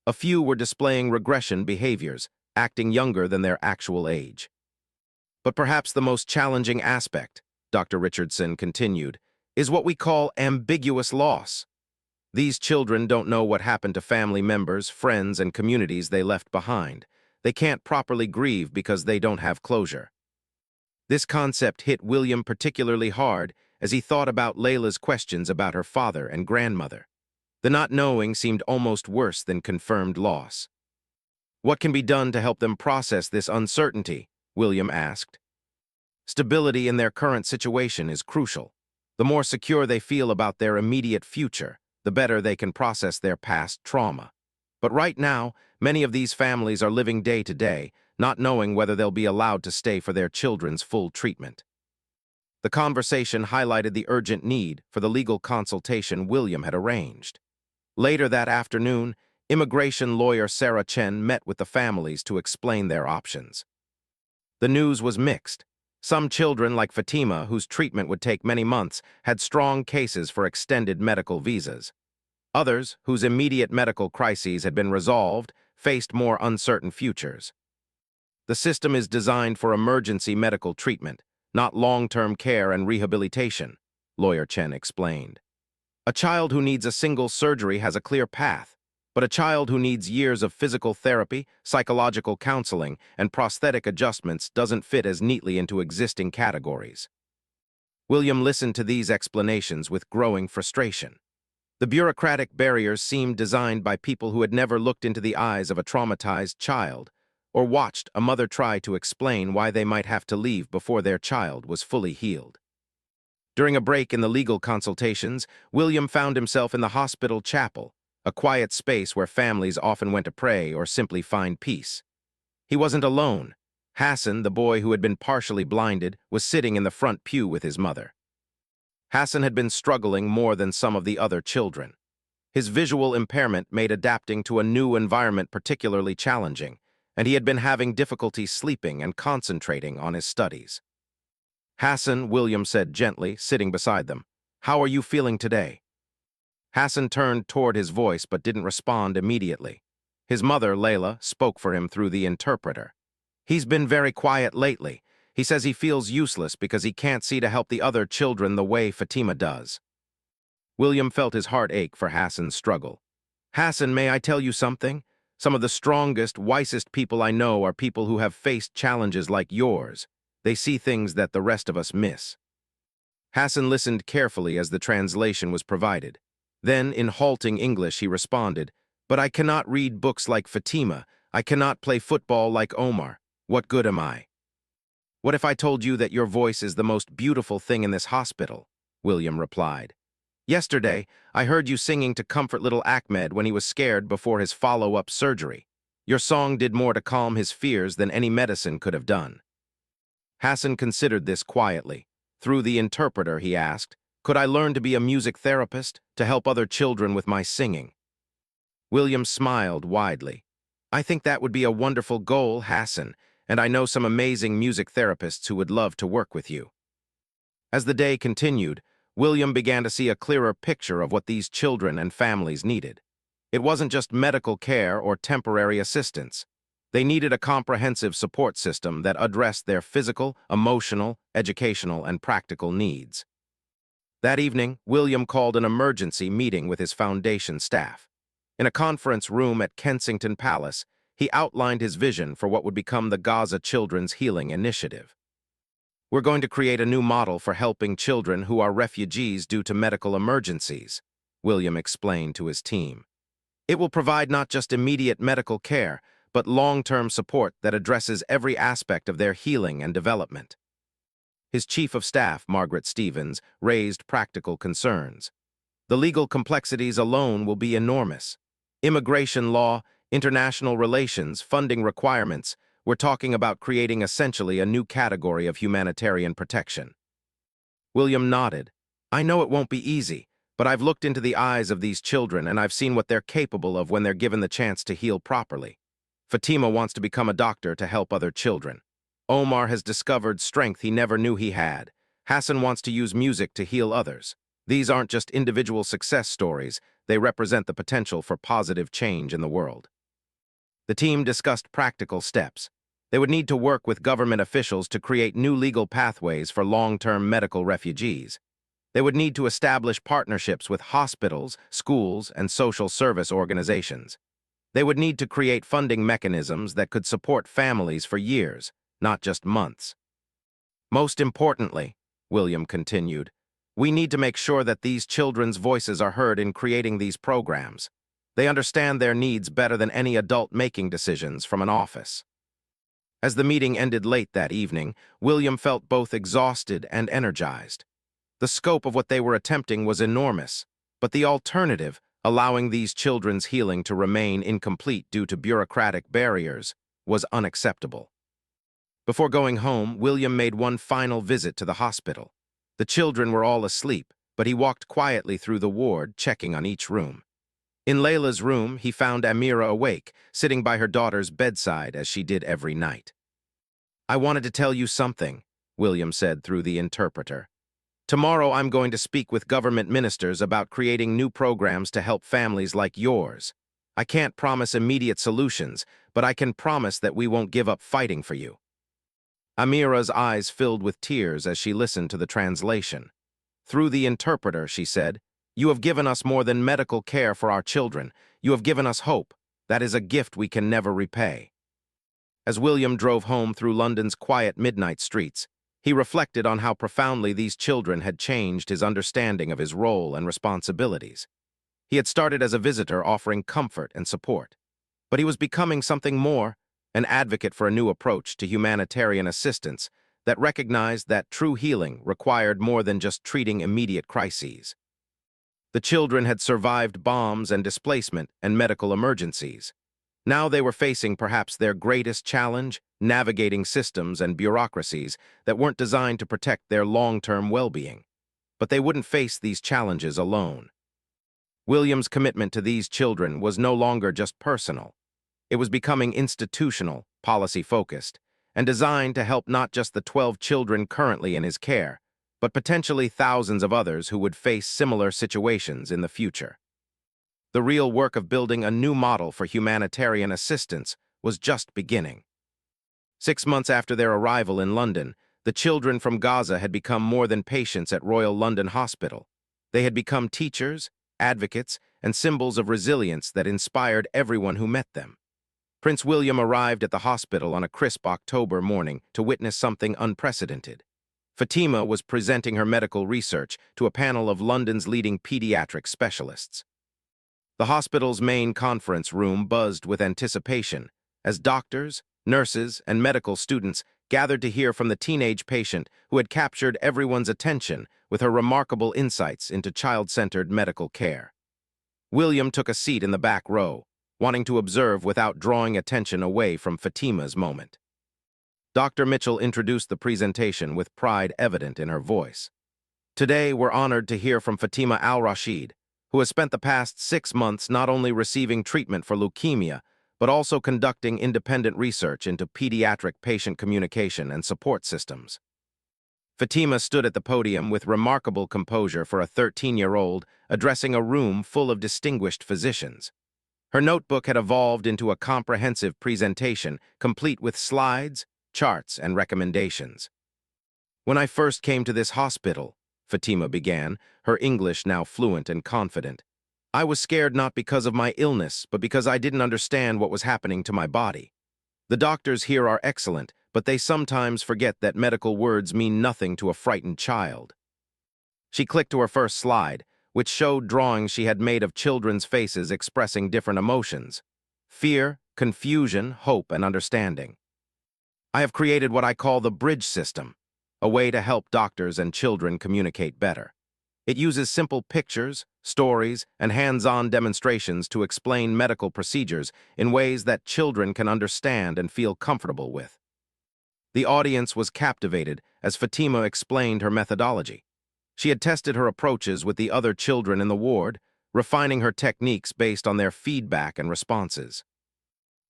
A few were displaying regression behaviors, acting younger than their actual age. But perhaps the most challenging aspect, Dr. Richardson continued, is what we call ambiguous loss. These children don't know what happened to family members, friends, and communities they left behind. They can't properly grieve because they don't have closure. This concept hit William particularly hard as he thought about Layla's questions about her father and grandmother. The not knowing seemed almost worse than confirmed loss. What can be done to help them process this uncertainty? William asked. Stability in their current situation is crucial. The more secure they feel about their immediate future, the better they can process their past trauma. But right now, many of these families are living day to day, not knowing whether they'll be allowed to stay for their children's full treatment. The conversation highlighted the urgent need for the legal consultation William had arranged. Later that afternoon, immigration lawyer Sarah Chen met with the families to explain their options. The news was mixed. Some children, like Fatima, whose treatment would take many months, had strong cases for extended medical visas. Others, whose immediate medical crises had been resolved, faced more uncertain futures. The system is designed for emergency medical treatment, not long-term care and rehabilitation, Lawyer Chen explained. A child who needs a single surgery has a clear path, but a child who needs years of physical therapy, psychological counseling, and prosthetic adjustments doesn't fit as neatly into existing categories. William listened to these explanations with growing frustration. The bureaucratic barriers seemed designed by people who had never looked into the eyes of a traumatized child, or watched a mother try to explain why they might have to leave before their child was fully healed. During a break in the legal consultations, William found himself in the hospital chapel, a quiet space where families often went to pray or simply find peace. He wasn't alone. Hassan, the boy who had been partially blinded, was sitting in the front pew with his mother. Hassan had been struggling more than some of the other children. His visual impairment made adapting to a new environment particularly challenging, and he had been having difficulty sleeping and concentrating on his studies. Hassan, William said gently, sitting beside them, "How are you feeling today?" Hassan turned toward his voice but didn't respond immediately. His mother, Layla, spoke for him through the interpreter. "He's been very quiet lately. He says he feels useless because he can't see to help the other children the way Fatima does." William felt his heart ache for Hassan's struggle. "Hassan, may I tell you something? Some of the strongest, wisest people I know are people who have faced challenges like yours. They see things that the rest of us miss." Hassan listened carefully as the translation was provided. Then, in halting English, he responded, "But I cannot read books like Fatima. I cannot play football like Omar. What good am I?" "What if I told you that your voice is the most beautiful thing in this hospital?" William replied. "Yesterday, I heard you singing to comfort little Ahmed when he was scared before his follow-up surgery. Your song did more to calm his fears than any medicine could have done." Hassan considered this quietly. Through the interpreter, he asked, "Could I learn to be a music therapist, to help other children with my singing?" William smiled widely. "I think that would be a wonderful goal, Hassan, and I know some amazing music therapists who would love to work with you." As the day continued, William began to see a clearer picture of what these children and families needed. It wasn't just medical care or temporary assistance. They needed a comprehensive support system that addressed their physical, emotional, educational, and practical needs. That evening, William called an emergency meeting with his foundation staff. In a conference room at Kensington Palace, he outlined his vision for what would become the Gaza Children's Healing Initiative. "We're going to create a new model for helping children who are refugees due to medical emergencies," William explained to his team. "It will provide not just immediate medical care, but long-term support that addresses every aspect of their healing and development." His chief of staff, Margaret Stevens, raised practical concerns. The legal complexities alone will be enormous. Immigration law, international relations, funding requirements. We're talking about creating essentially a new category of humanitarian protection. William nodded. I know it won't be easy, but I've looked into the eyes of these children and I've seen what they're capable of when they're given the chance to heal properly. Fatima wants to become a doctor to help other children. Omar has discovered strength he never knew he had. Hassan wants to use music to heal others. These aren't just individual success stories, they represent the potential for positive change in the world. The team discussed practical steps. They would need to work with government officials to create new legal pathways for long-term medical refugees. They would need to establish partnerships with hospitals, schools, and social service organizations. They would need to create funding mechanisms that could support families for years, not just months. Most importantly, William continued, we need to make sure that these children's voices are heard in creating these programs. They understand their needs better than any adult making decisions from an office. As the meeting ended late that evening, William felt both exhausted and energized. The scope of what they were attempting was enormous, but the alternative, allowing these children's healing to remain incomplete due to bureaucratic barriers, was unacceptable. Before going home, William made one final visit to the hospital. The children were all asleep, but he walked quietly through the ward, checking on each room. In Layla's room, he found Amira awake, sitting by her daughter's bedside as she did every night. I wanted to tell you something, William said through the interpreter. Tomorrow I'm going to speak with government ministers about creating new programs to help families like yours. I can't promise immediate solutions, but I can promise that we won't give up fighting for you. Amira's eyes filled with tears as she listened to the translation. Through the interpreter, she said, you have given us more than medical care for our children. You have given us hope. That is a gift we can never repay. As William drove home through London's quiet midnight streets, he reflected on how profoundly these children had changed his understanding of his role and responsibilities. He had started as a visitor offering comfort and support, but he was becoming something more, an advocate for a new approach to humanitarian assistance that recognized that true healing required more than just treating immediate crises. The children had survived bombs and displacement and medical emergencies. Now they were facing perhaps their greatest challenge, navigating systems and bureaucracies that weren't designed to protect their long-term well-being. But they wouldn't face these challenges alone. William's commitment to these children was no longer just personal. It was becoming institutional, policy-focused, and designed to help not just the 12 children currently in his care, but potentially thousands of others who would face similar situations in the future. The real work of building a new model for humanitarian assistance was just beginning. 6 months after their arrival in London, the children from Gaza had become more than patients at Royal London Hospital. They had become teachers, advocates, and symbols of resilience that inspired everyone who met them. Prince William arrived at the hospital on a crisp October morning to witness something unprecedented. Fatima was presenting her medical research to a panel of London's leading pediatric specialists. The hospital's main conference room buzzed with anticipation as doctors, nurses, and medical students gathered to hear from the teenage patient who had captured everyone's attention with her remarkable insights into child-centered medical care. William took a seat in the back row, wanting to observe without drawing attention away from Fatima's moment. Dr. Mitchell introduced the presentation with pride evident in her voice. Today, we're honored to hear from Fatima Al-Rashid, who has spent the past 6 months not only receiving treatment for leukemia, but also conducting independent research into pediatric patient communication and support systems. Fatima stood at the podium with remarkable composure for a 13-year-old addressing a room full of distinguished physicians. Her notebook had evolved into a comprehensive presentation, complete with slides, charts, and recommendations. When I first came to this hospital, Fatima began, her English now fluent and confident, I was scared not because of my illness, but because I didn't understand what was happening to my body. The doctors here are excellent, but they sometimes forget that medical words mean nothing to a frightened child. She clicked to her first slide, which showed drawings she had made of children's faces expressing different emotions: fear, confusion, hope, and understanding. I have created what I call the bridge system, a way to help doctors and children communicate better. It uses simple pictures, stories, and hands-on demonstrations to explain medical procedures in ways that children can understand and feel comfortable with. The audience was captivated as Fatima explained her methodology. She had tested her approaches with the other children in the ward, refining her techniques based on their feedback and responses.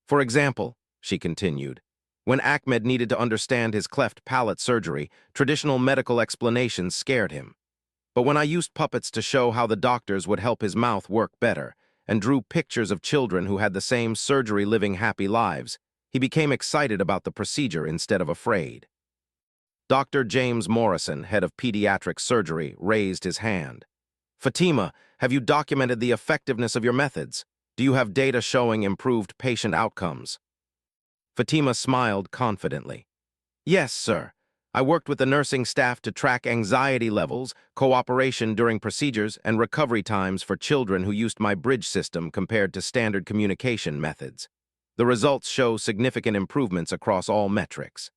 For example, she continued, when Ahmed needed to understand his cleft palate surgery, traditional medical explanations scared him. But when I used puppets to show how the doctors would help his mouth work better, and drew pictures of children who had the same surgery living happy lives, he became excited about the procedure instead of afraid. Dr. James Morrison, head of pediatric surgery, raised his hand. Fatima, have you documented the effectiveness of your methods? Do you have data showing improved patient outcomes? Fatima smiled confidently. Yes, sir. I worked with the nursing staff to track anxiety levels, cooperation during procedures, and recovery times for children who used my bridge system compared to standard communication methods. The results show significant improvements across all metrics.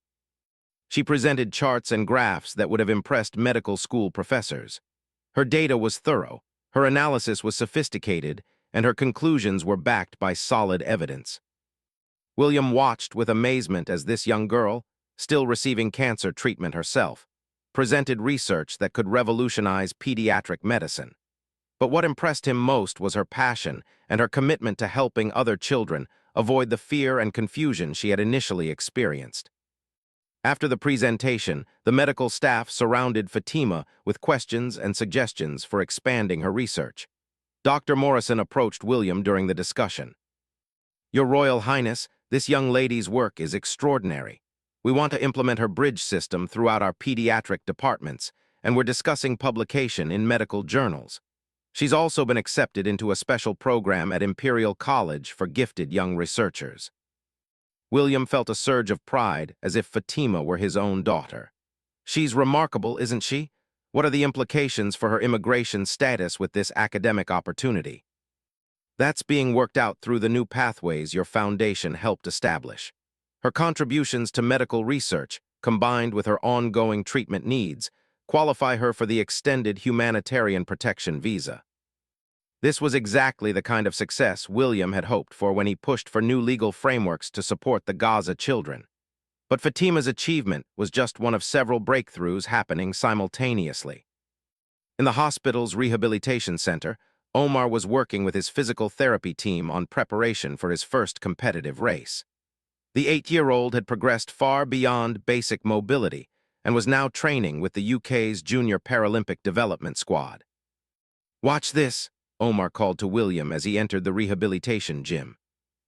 She presented charts and graphs that would have impressed medical school professors. Her data was thorough, her analysis was sophisticated, and her conclusions were backed by solid evidence. William watched with amazement as this young girl, still receiving cancer treatment herself, presented research that could revolutionize pediatric medicine. But what impressed him most was her passion and her commitment to helping other children avoid the fear and confusion she had initially experienced. After the presentation, the medical staff surrounded Fatima with questions and suggestions for expanding her research. Dr. Morrison approached William during the discussion. Your Royal Highness, this young lady's work is extraordinary. We want to implement her bridge system throughout our pediatric departments, and we're discussing publication in medical journals. She's also been accepted into a special program at Imperial College for gifted young researchers. William felt a surge of pride, as if Fatima were his own daughter. She's remarkable, isn't she? What are the implications for her immigration status with this academic opportunity? That's being worked out through the new pathways your foundation helped establish. Her contributions to medical research, combined with her ongoing treatment needs, qualify her for the extended humanitarian protection visa. This was exactly the kind of success William had hoped for when he pushed for new legal frameworks to support the Gaza children. But Fatima's achievement was just one of several breakthroughs happening simultaneously. In the hospital's rehabilitation center, Omar was working with his physical therapy team on preparation for his first competitive race. The 8-year-old had progressed far beyond basic mobility and was now training with the UK's Junior Paralympic Development Squad. Watch this, Omar called to William as he entered the rehabilitation gym.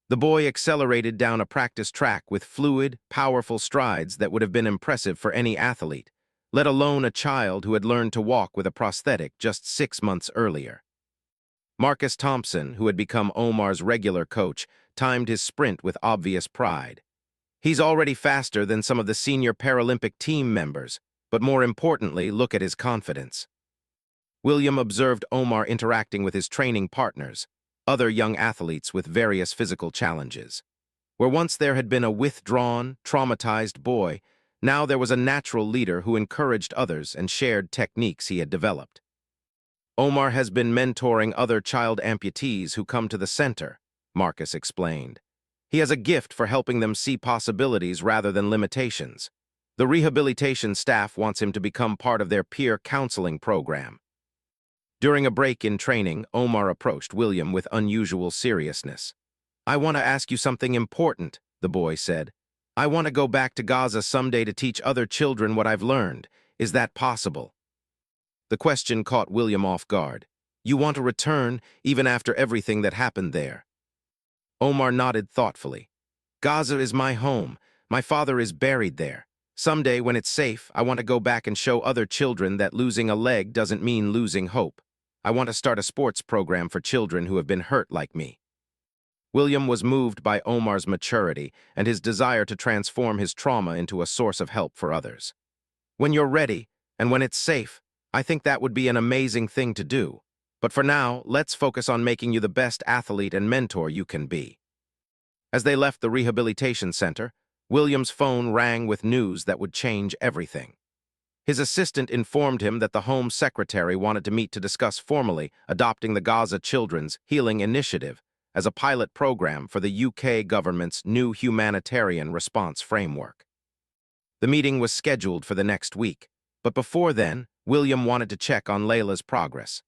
The boy accelerated down a practice track with fluid, powerful strides that would have been impressive for any athlete, let alone a child who had learned to walk with a prosthetic just 6 months earlier. Marcus Thompson, who had become Omar's regular coach, timed his sprint with obvious pride. He's already faster than some of the senior Paralympic team members, but more importantly, look at his confidence. William observed Omar interacting with his training partners, other young athletes with various physical challenges. Where once there had been a withdrawn, traumatized boy, now there was a natural leader who encouraged others and shared techniques he had developed. Omar has been mentoring other child amputees who come to the center, Marcus explained. He has a gift for helping them see possibilities rather than limitations. The rehabilitation staff wants him to become part of their peer counseling program. During a break in training, Omar approached William with unusual seriousness. I want to ask you something important, the boy said. I want to go back to Gaza someday to teach other children what I've learned. Is that possible? The question caught William off guard. You want to return, even after everything that happened there? Omar nodded thoughtfully. Gaza is my home. My father is buried there. Someday, when it's safe, I want to go back and show other children that losing a leg doesn't mean losing hope. I want to start a sports program for children who have been hurt like me. William was moved by Omar's maturity and his desire to transform his trauma into a source of help for others. When you're ready, and when it's safe, I think that would be an amazing thing to do. But for now, let's focus on making you the best athlete and mentor you can be. As they left the rehabilitation center, William's phone rang with news that would change everything. His assistant informed him that the Home Secretary wanted to meet to discuss formally adopting the Gaza Children's Healing Initiative as a pilot program for the UK government's new humanitarian response framework. The meeting was scheduled for the next week, but before then, William wanted to check on Layla's progress.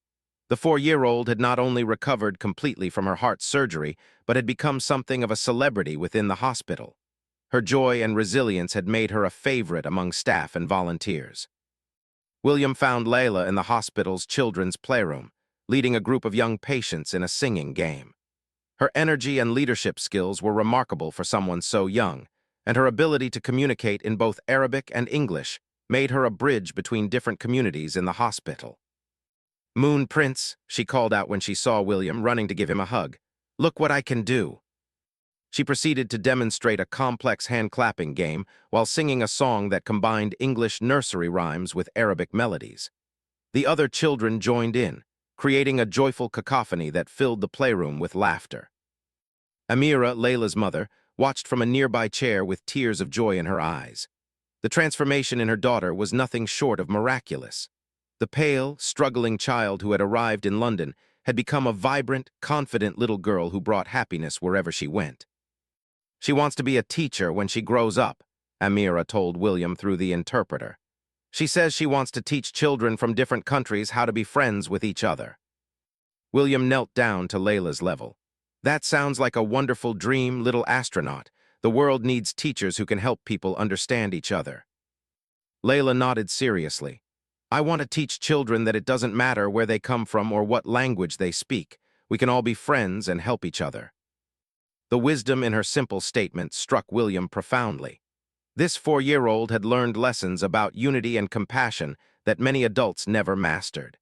The 4-year-old had not only recovered completely from her heart surgery, but had become something of a celebrity within the hospital. Her joy and resilience had made her a favorite among staff and volunteers. William found Layla in the hospital's children's playroom, leading a group of young patients in a singing game. Her energy and leadership skills were remarkable for someone so young, and her ability to communicate in both Arabic and English made her a bridge between different communities in the hospital. "Moon Prince," she called out when she saw William running to give him a hug. "Look what I can do." She proceeded to demonstrate a complex hand-clapping game while singing a song that combined English nursery rhymes with Arabic melodies. The other children joined in, creating a joyful cacophony that filled the playroom with laughter. Amira, Layla's mother, watched from a nearby chair with tears of joy in her eyes. The transformation in her daughter was nothing short of miraculous. The pale, struggling child who had arrived in London had become a vibrant, confident little girl who brought happiness wherever she went. "She wants to be a teacher when she grows up," Amira told William through the interpreter. "She says she wants to teach children from different countries how to be friends with each other." William knelt down to Layla's level. "That sounds like a wonderful dream, little astronaut. The world needs teachers who can help people understand each other." Layla nodded seriously. "I want to teach children that it doesn't matter where they come from or what language they speak. We can all be friends and help each other." The wisdom in her simple statement struck William profoundly. This 4-year-old had learned lessons about unity and compassion that many adults never mastered.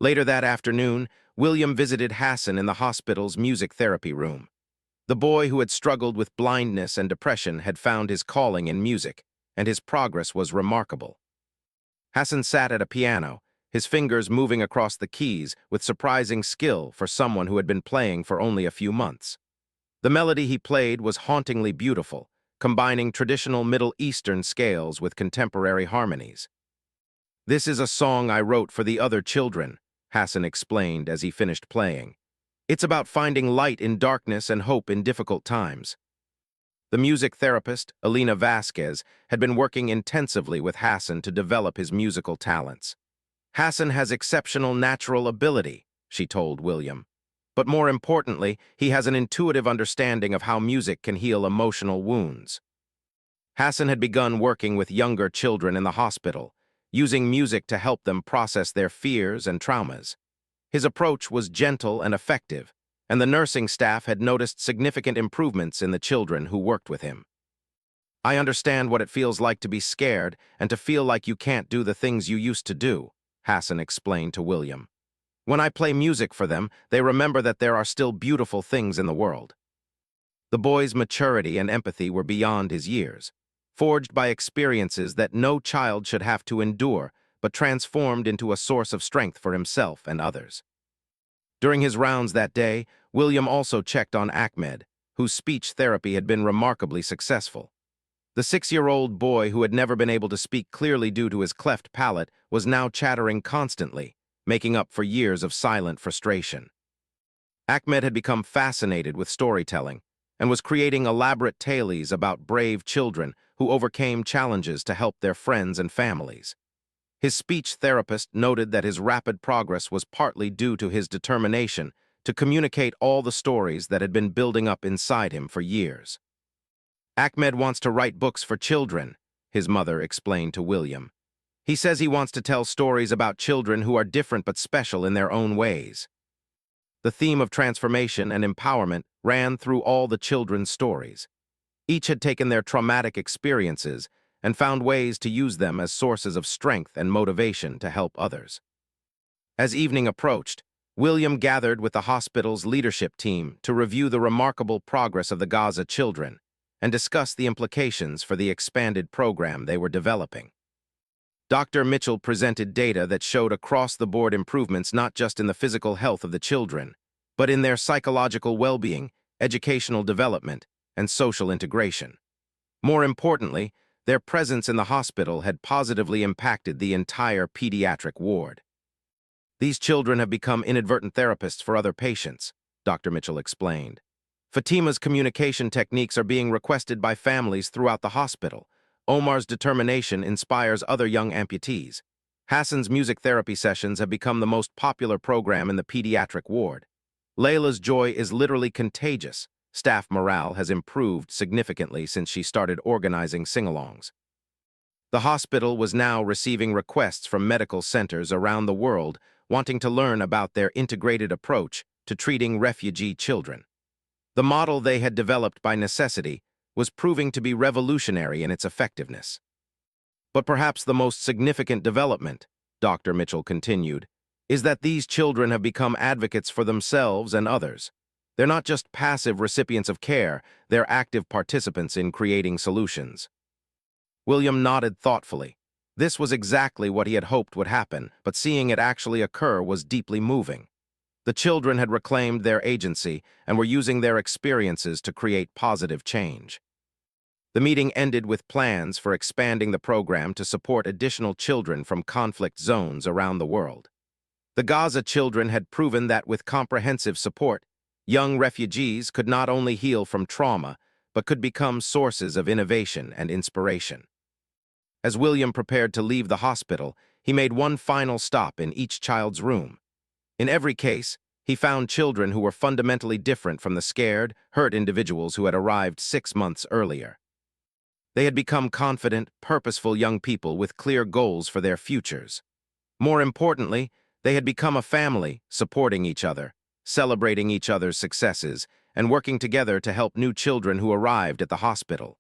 Later that afternoon, William visited Hassan in the hospital's music therapy room. The boy who had struggled with blindness and depression had found his calling in music, and his progress was remarkable. Hassan sat at a piano, his fingers moving across the keys with surprising skill for someone who had been playing for only a few months. The melody he played was hauntingly beautiful, combining traditional Middle Eastern scales with contemporary harmonies. "This is a song I wrote for the other children," Hassan explained as he finished playing. "It's about finding light in darkness and hope in difficult times." The music therapist, Alina Vasquez, had been working intensively with Hassan to develop his musical talents. "Hassan has exceptional natural ability," she told William. "But more importantly, he has an intuitive understanding of how music can heal emotional wounds." Hassan had begun working with younger children in the hospital, using music to help them process their fears and traumas. His approach was gentle and effective, and the nursing staff had noticed significant improvements in the children who worked with him. "I understand what it feels like to be scared and to feel like you can't do the things you used to do," Hassan explained to William. "When I play music for them, they remember that there are still beautiful things in the world." The boy's maturity and empathy were beyond his years, forged by experiences that no child should have to endure, but transformed into a source of strength for himself and others. During his rounds that day, William also checked on Ahmed, whose speech therapy had been remarkably successful. The 6-year-old boy who had never been able to speak clearly due to his cleft palate was now chattering constantly, making up for years of silent frustration. Ahmed had become fascinated with storytelling and was creating elaborate tales about brave children who overcame challenges to help their friends and families. His speech therapist noted that his rapid progress was partly due to his determination to communicate all the stories that had been building up inside him for years. "Ahmed wants to write books for children," his mother explained to William. "He says he wants to tell stories about children who are different but special in their own ways." The theme of transformation and empowerment ran through all the children's stories. Each had taken their traumatic experiences and found ways to use them as sources of strength and motivation to help others. As evening approached, William gathered with the hospital's leadership team to review the remarkable progress of the Gaza children and discuss the implications for the expanded program they were developing. Dr. Mitchell presented data that showed across-the-board improvements not just in the physical health of the children, but in their psychological well-being, educational development, and social integration. More importantly, Their presence in the hospital had positively impacted the entire pediatric ward. These children have become inadvertent therapists for other patients, Dr. Mitchell explained. Fatima's communication techniques are being requested by families throughout the hospital. Omar's determination inspires other young amputees. Hassan's music therapy sessions have become the most popular program in the pediatric ward. Layla's joy is literally contagious. Staff morale has improved significantly since she started organizing sing-alongs. The hospital was now receiving requests from medical centers around the world wanting to learn about their integrated approach to treating refugee children. The model they had developed by necessity was proving to be revolutionary in its effectiveness. But perhaps the most significant development, Dr. Mitchell continued, is that these children have become advocates for themselves and others. They're not just passive recipients of care, they're active participants in creating solutions. William nodded thoughtfully. This was exactly what he had hoped would happen, but seeing it actually occur was deeply moving. The children had reclaimed their agency and were using their experiences to create positive change. The meeting ended with plans for expanding the program to support additional children from conflict zones around the world. The Gaza children had proven that with comprehensive support, young refugees could not only heal from trauma, but could become sources of innovation and inspiration. As William prepared to leave the hospital, he made one final stop in each child's room. In every case, he found children who were fundamentally different from the scared, hurt individuals who had arrived 6 months earlier. They had become confident, purposeful young people with clear goals for their futures. More importantly, they had become a family, supporting each other, celebrating each other's successes, and working together to help new children who arrived at the hospital.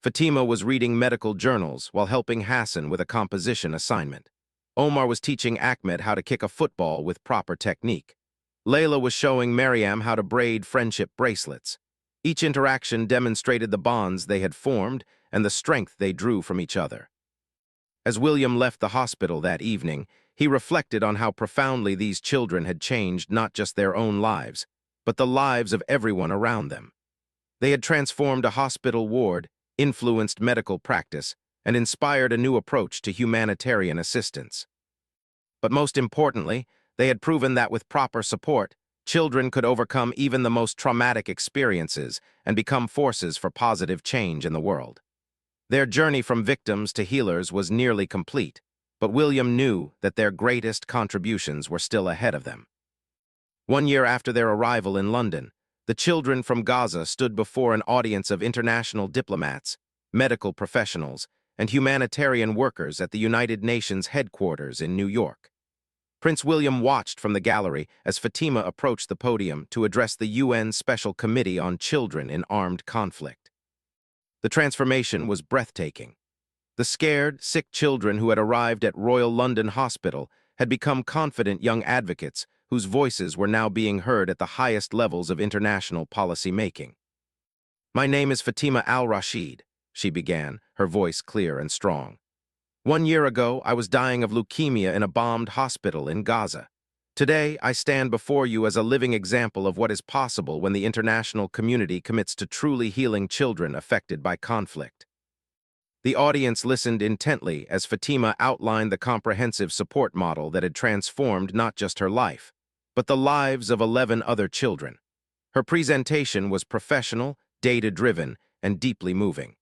Fatima was reading medical journals while helping Hassan with a composition assignment. Omar was teaching Ahmed how to kick a football with proper technique. Layla was showing Maryam how to braid friendship bracelets. Each interaction demonstrated the bonds they had formed and the strength they drew from each other. As William left the hospital that evening, he reflected on how profoundly these children had changed not just their own lives, but the lives of everyone around them. They had transformed a hospital ward, influenced medical practice, and inspired a new approach to humanitarian assistance. But most importantly, they had proven that with proper support, children could overcome even the most traumatic experiences and become forces for positive change in the world. Their journey from victims to healers was nearly complete, but William knew that their greatest contributions were still ahead of them. 1 year after their arrival in London, the children from Gaza stood before an audience of international diplomats, medical professionals, and humanitarian workers at the United Nations headquarters in New York. Prince William watched from the gallery as Fatima approached the podium to address the UN Special Committee on Children in Armed Conflict. The transformation was breathtaking. The scared, sick children who had arrived at Royal London Hospital had become confident young advocates whose voices were now being heard at the highest levels of international policy making. "My name is Fatima al-Rashid," she began, her voice clear and strong. "1 year ago, I was dying of leukemia in a bombed hospital in Gaza. Today, I stand before you as a living example of what is possible when the international community commits to truly healing children affected by conflict." The audience listened intently as Fatima outlined the comprehensive support model that had transformed not just her life, but the lives of 11 other children. Her presentation was professional, data-driven, and deeply moving.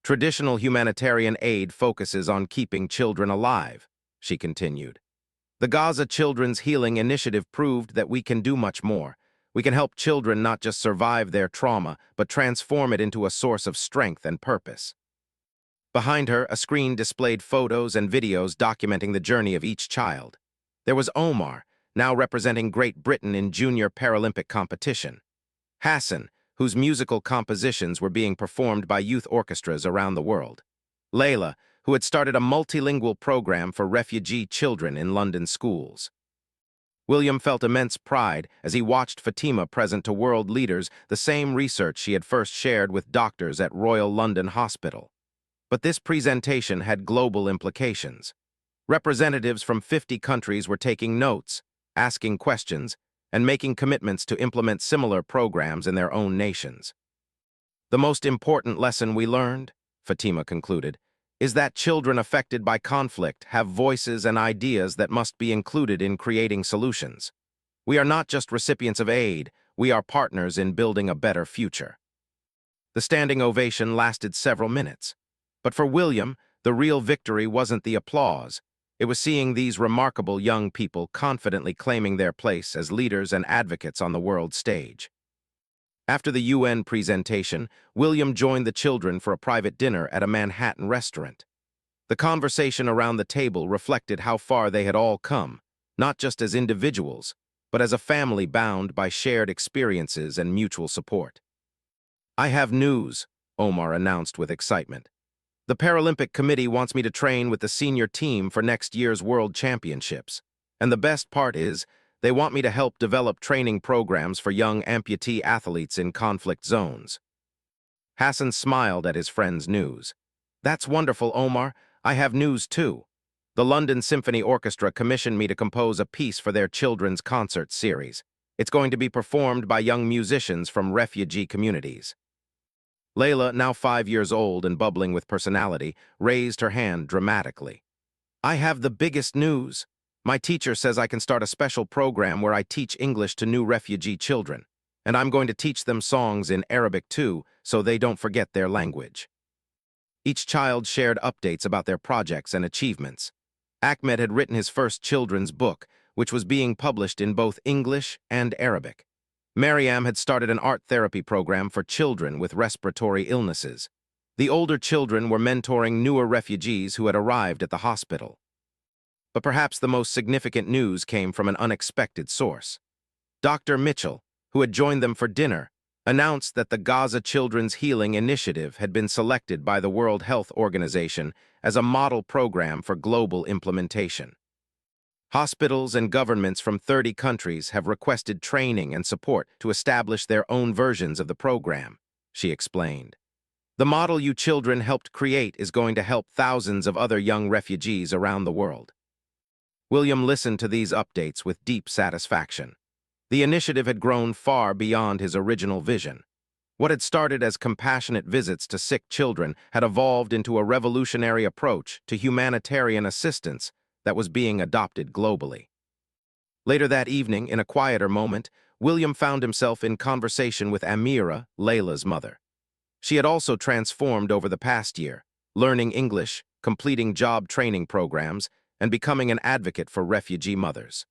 "Traditional humanitarian aid focuses on keeping children alive," she continued. "The Gaza Children's Healing Initiative proved that we can do much more. We can help children not just survive their trauma, but transform it into a source of strength and purpose." Behind her, a screen displayed photos and videos documenting the journey of each child. There was Omar, now representing Great Britain in junior Paralympic competition. Hassan, whose musical compositions were being performed by youth orchestras around the world. Layla, who had started a multilingual program for refugee children in London schools. William felt immense pride as he watched Fatima present to world leaders the same research she had first shared with doctors at Royal London Hospital. But this presentation had global implications. Representatives from 50 countries were taking notes, asking questions, and making commitments to implement similar programs in their own nations. "The most important lesson we learned?" Fatima concluded, is that children affected by conflict have voices and ideas that must be included in creating solutions. We are not just recipients of aid, we are partners in building a better future. The standing ovation lasted several minutes. But for William, the real victory wasn't the applause. It was seeing these remarkable young people confidently claiming their place as leaders and advocates on the world stage. After the UN presentation, William joined the children for a private dinner at a Manhattan restaurant. The conversation around the table reflected how far they had all come, not just as individuals, but as a family bound by shared experiences and mutual support. I have news, Omar announced with excitement. The Paralympic Committee wants me to train with the senior team for next year's World Championships. And the best part is, they want me to help develop training programs for young amputee athletes in conflict zones. Hassan smiled at his friend's news. That's wonderful, Omar. I have news too. The London Symphony Orchestra commissioned me to compose a piece for their children's concert series. It's going to be performed by young musicians from refugee communities. Layla, now 5 years old and bubbling with personality, raised her hand dramatically. I have the biggest news. My teacher says I can start a special program where I teach English to new refugee children, and I'm going to teach them songs in Arabic too, so they don't forget their language. Each child shared updates about their projects and achievements. Ahmed had written his first children's book, which was being published in both English and Arabic. Mariam had started an art therapy program for children with respiratory illnesses. The older children were mentoring newer refugees who had arrived at the hospital. But perhaps the most significant news came from an unexpected source. Dr. Mitchell, who had joined them for dinner, announced that the Gaza Children's Healing Initiative had been selected by the World Health Organization as a model program for global implementation. Hospitals and governments from 30 countries have requested training and support to establish their own versions of the program, she explained. The model you children helped create is going to help thousands of other young refugees around the world. William listened to these updates with deep satisfaction. The initiative had grown far beyond his original vision. What had started as compassionate visits to sick children had evolved into a revolutionary approach to humanitarian assistance that was being adopted globally. Later that evening, in a quieter moment, William found himself in conversation with Amira, Layla's mother. She had also transformed over the past year, learning English, completing job training programs, and becoming an advocate for refugee mothers.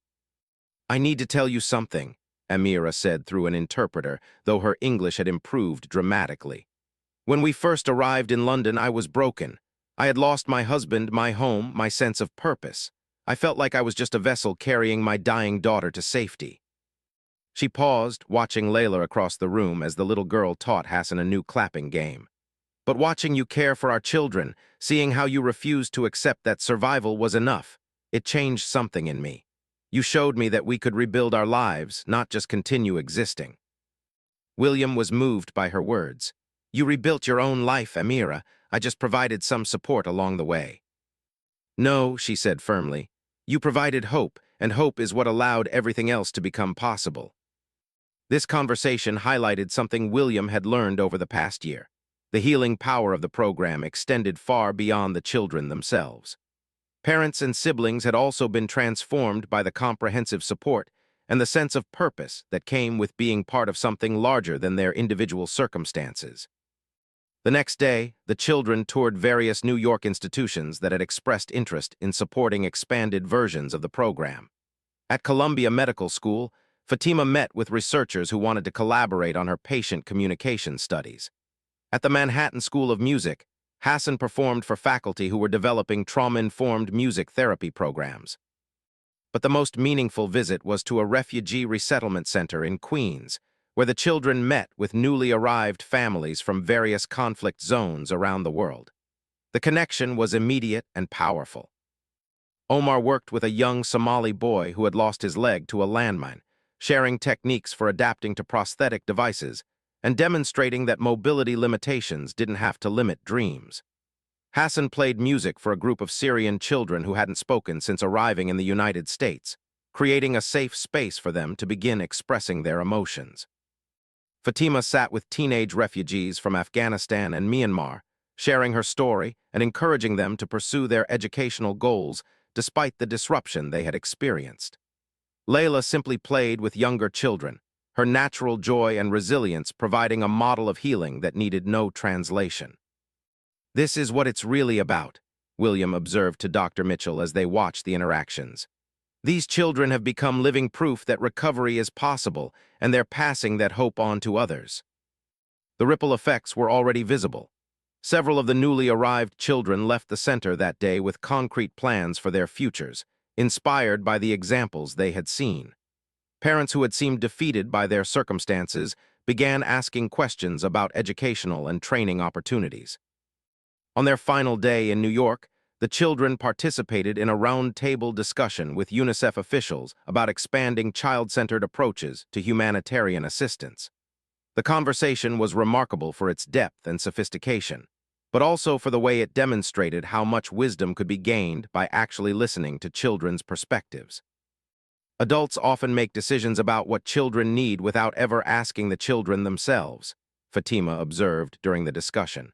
I need to tell you something, Amira said through an interpreter, though her English had improved dramatically. When we first arrived in London, I was broken. I had lost my husband, my home, my sense of purpose. I felt like I was just a vessel carrying my dying daughter to safety. She paused, watching Layla across the room as the little girl taught Hassan a new clapping game. But watching you care for our children, seeing how you refused to accept that survival was enough, it changed something in me. You showed me that we could rebuild our lives, not just continue existing. William was moved by her words. You rebuilt your own life, Amira. I just provided some support along the way. No, she said firmly. You provided hope, and hope is what allowed everything else to become possible. This conversation highlighted something William had learned over the past year. The healing power of the program extended far beyond the children themselves. Parents and siblings had also been transformed by the comprehensive support and the sense of purpose that came with being part of something larger than their individual circumstances. The next day, the children toured various New York institutions that had expressed interest in supporting expanded versions of the program. At Columbia Medical School, Fatima met with researchers who wanted to collaborate on her patient communication studies. At the Manhattan School of Music, Hassan performed for faculty who were developing trauma-informed music therapy programs. But the most meaningful visit was to a refugee resettlement center in Queens, where the children met with newly arrived families from various conflict zones around the world. The connection was immediate and powerful. Omar worked with a young Somali boy who had lost his leg to a landmine, sharing techniques for adapting to prosthetic devices and demonstrating that mobility limitations didn't have to limit dreams. Hassan played music for a group of Syrian children who hadn't spoken since arriving in the United States, creating a safe space for them to begin expressing their emotions. Fatima sat with teenage refugees from Afghanistan and Myanmar, sharing her story and encouraging them to pursue their educational goals despite the disruption they had experienced. Layla simply played with younger children, her natural joy and resilience providing a model of healing that needed no translation. "This is what it's really about," William observed to Dr. Mitchell as they watched the interactions. "These children have become living proof that recovery is possible, and they're passing that hope on to others." The ripple effects were already visible. Several of the newly arrived children left the center that day with concrete plans for their futures, inspired by the examples they had seen. Parents who had seemed defeated by their circumstances began asking questions about educational and training opportunities. On their final day in New York, the children participated in a round-table discussion with UNICEF officials about expanding child-centered approaches to humanitarian assistance. The conversation was remarkable for its depth and sophistication, but also for the way it demonstrated how much wisdom could be gained by actually listening to children's perspectives. Adults often make decisions about what children need without ever asking the children themselves, Fatima observed during the discussion.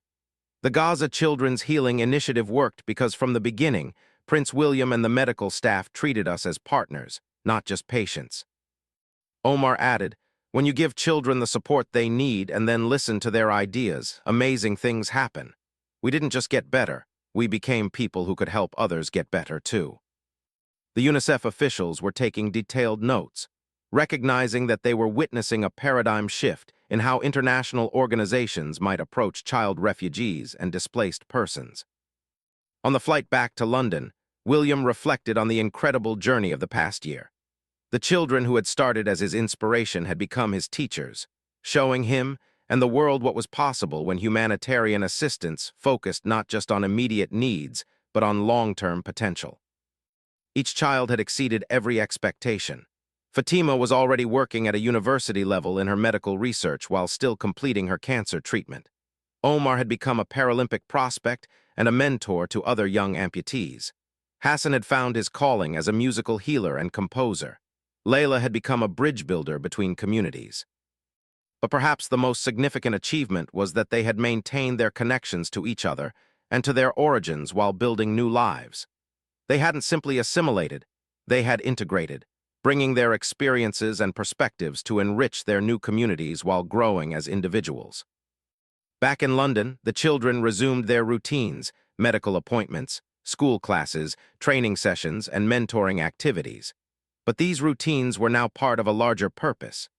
The Gaza Children's Healing Initiative worked because from the beginning, Prince William and the medical staff treated us as partners, not just patients. Omar added, "When you give children the support they need and then listen to their ideas, amazing things happen. We didn't just get better, we became people who could help others get better too." The UNICEF officials were taking detailed notes, recognizing that they were witnessing a paradigm shift in how international organizations might approach child refugees and displaced persons. On the flight back to London, William reflected on the incredible journey of the past year. The children who had started as his inspiration had become his teachers, showing him and the world what was possible when humanitarian assistance focused not just on immediate needs, but on long-term potential. Each child had exceeded every expectation. Fatima was already working at a university level in her medical research while still completing her cancer treatment. Omar had become a Paralympic prospect and a mentor to other young amputees. Hassan had found his calling as a musical healer and composer. Layla had become a bridge builder between communities. But perhaps the most significant achievement was that they had maintained their connections to each other and to their origins while building new lives. They hadn't simply assimilated, they had integrated, bringing their experiences and perspectives to enrich their new communities while growing as individuals. Back in London, the children resumed their routines, medical appointments, school classes, training sessions, and mentoring activities. But these routines were now part of a larger purpose.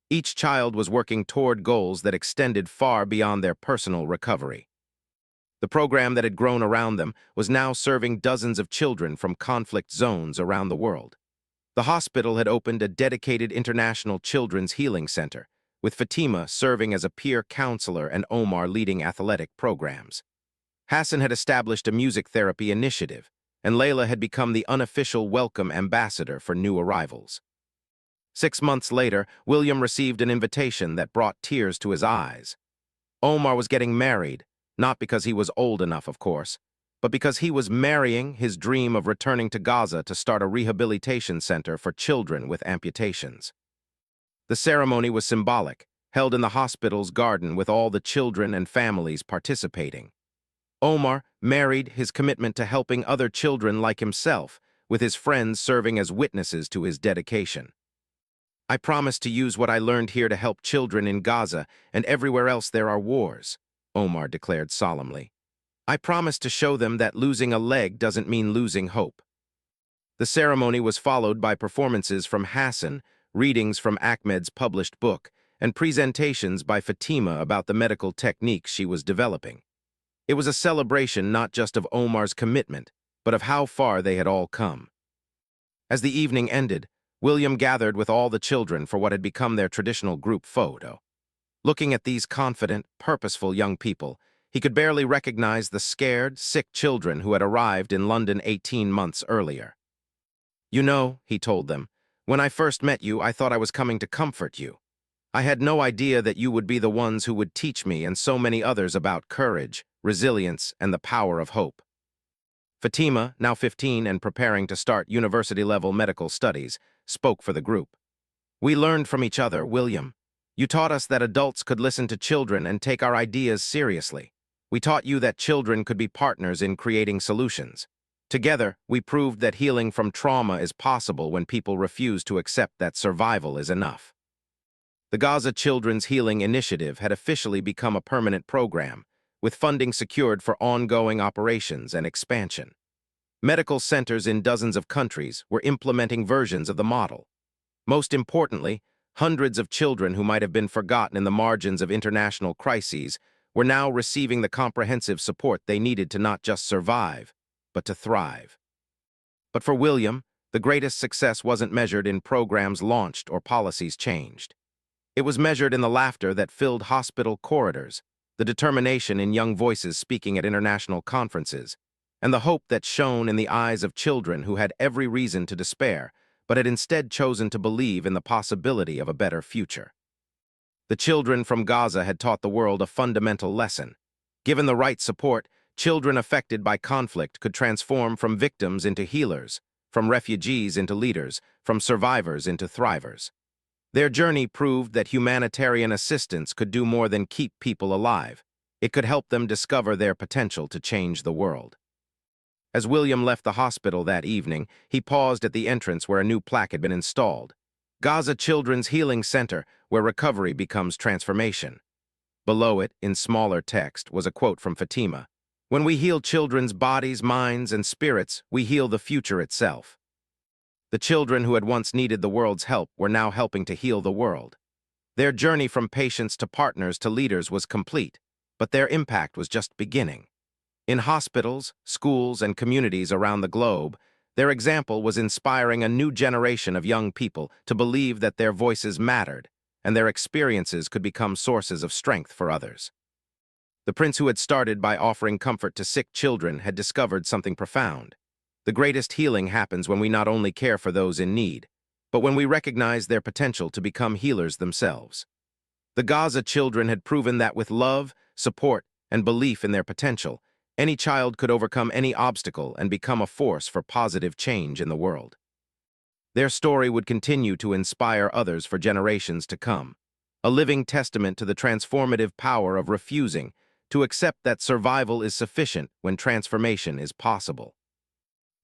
Each child was working toward goals that extended far beyond their personal recovery. The program that had grown around them was now serving dozens of children from conflict zones around the world. The hospital had opened a dedicated international children's healing center, with Fatima serving as a peer counselor and Omar leading athletic programs. Hassan had established a music therapy initiative, and Layla had become the unofficial welcome ambassador for new arrivals. 6 months later, William received an invitation that brought tears to his eyes. Omar was getting married, not because he was old enough, of course, but because he was marrying his dream of returning to Gaza to start a rehabilitation center for children with amputations. The ceremony was symbolic, held in the hospital's garden with all the children and families participating. Omar married his commitment to helping other children like himself, with his friends serving as witnesses to his dedication. "I promise to use what I learned here to help children in Gaza and everywhere else there are wars," Omar declared solemnly. "I promise to show them that losing a leg doesn't mean losing hope." The ceremony was followed by performances from Hassan, readings from Ahmed's published book, and presentations by Fatima about the medical techniques she was developing. It was a celebration not just of Omar's commitment, but of how far they had all come. As the evening ended, William gathered with all the children for what had become their traditional group photo. Looking at these confident, purposeful young people, he could barely recognize the scared, sick children who had arrived in London 18 months earlier. "You know," he told them, "when I first met you, I thought I was coming to comfort you. I had no idea that you would be the ones who would teach me and so many others about courage, resilience, and the power of hope." Fatima, now 15 and preparing to start university-level medical studies, spoke for the group. "We learned from each other, William. You taught us that adults could listen to children and take our ideas seriously. We taught you that children could be partners in creating solutions. Together, we proved that healing from trauma is possible when people refuse to accept that survival is enough. The Gaza Children's Healing Initiative had officially become a permanent program, with funding secured for ongoing operations and expansion. Medical centers in dozens of countries were implementing versions of the model. Most importantly, hundreds of children who might have been forgotten in the margins of international crises were now receiving the comprehensive support they needed to not just survive, but to thrive. But for William, the greatest success wasn't measured in programs launched or policies changed. It was measured in the laughter that filled hospital corridors, the determination in young voices speaking at international conferences, and the hope that shone in the eyes of children who had every reason to despair, but had instead chosen to believe in the possibility of a better future. The children from Gaza had taught the world a fundamental lesson. Given the right support, children affected by conflict could transform from victims into healers, from refugees into leaders, from survivors into thrivers. Their journey proved that humanitarian assistance could do more than keep people alive. It could help them discover their potential to change the world. As William left the hospital that evening, he paused at the entrance where a new plaque had been installed. Gaza Children's Healing Center, where recovery becomes transformation. Below it, in smaller text, was a quote from Fatima. When we heal children's bodies, minds, and spirits, we heal the future itself. The children who had once needed the world's help were now helping to heal the world. Their journey from patients to partners to leaders was complete, but their impact was just beginning. In hospitals, schools, and communities around the globe, their example was inspiring a new generation of young people to believe that their voices mattered and their experiences could become sources of strength for others. The prince who had started by offering comfort to sick children had discovered something profound. The greatest healing happens when we not only care for those in need, but when we recognize their potential to become healers themselves. The Gaza children had proven that with love, support, and belief in their potential, any child could overcome any obstacle and become a force for positive change in the world. Their story would continue to inspire others for generations to come, a living testament to the transformative power of refusing to accept that survival is sufficient when transformation is possible.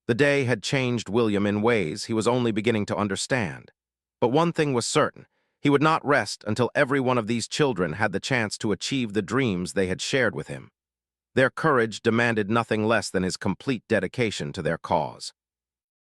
The day had changed William in ways he was only beginning to understand. But one thing was certain: he would not rest until every one of these children had the chance to achieve the dreams they had shared with him. Their courage demanded nothing less than his complete dedication to their cause.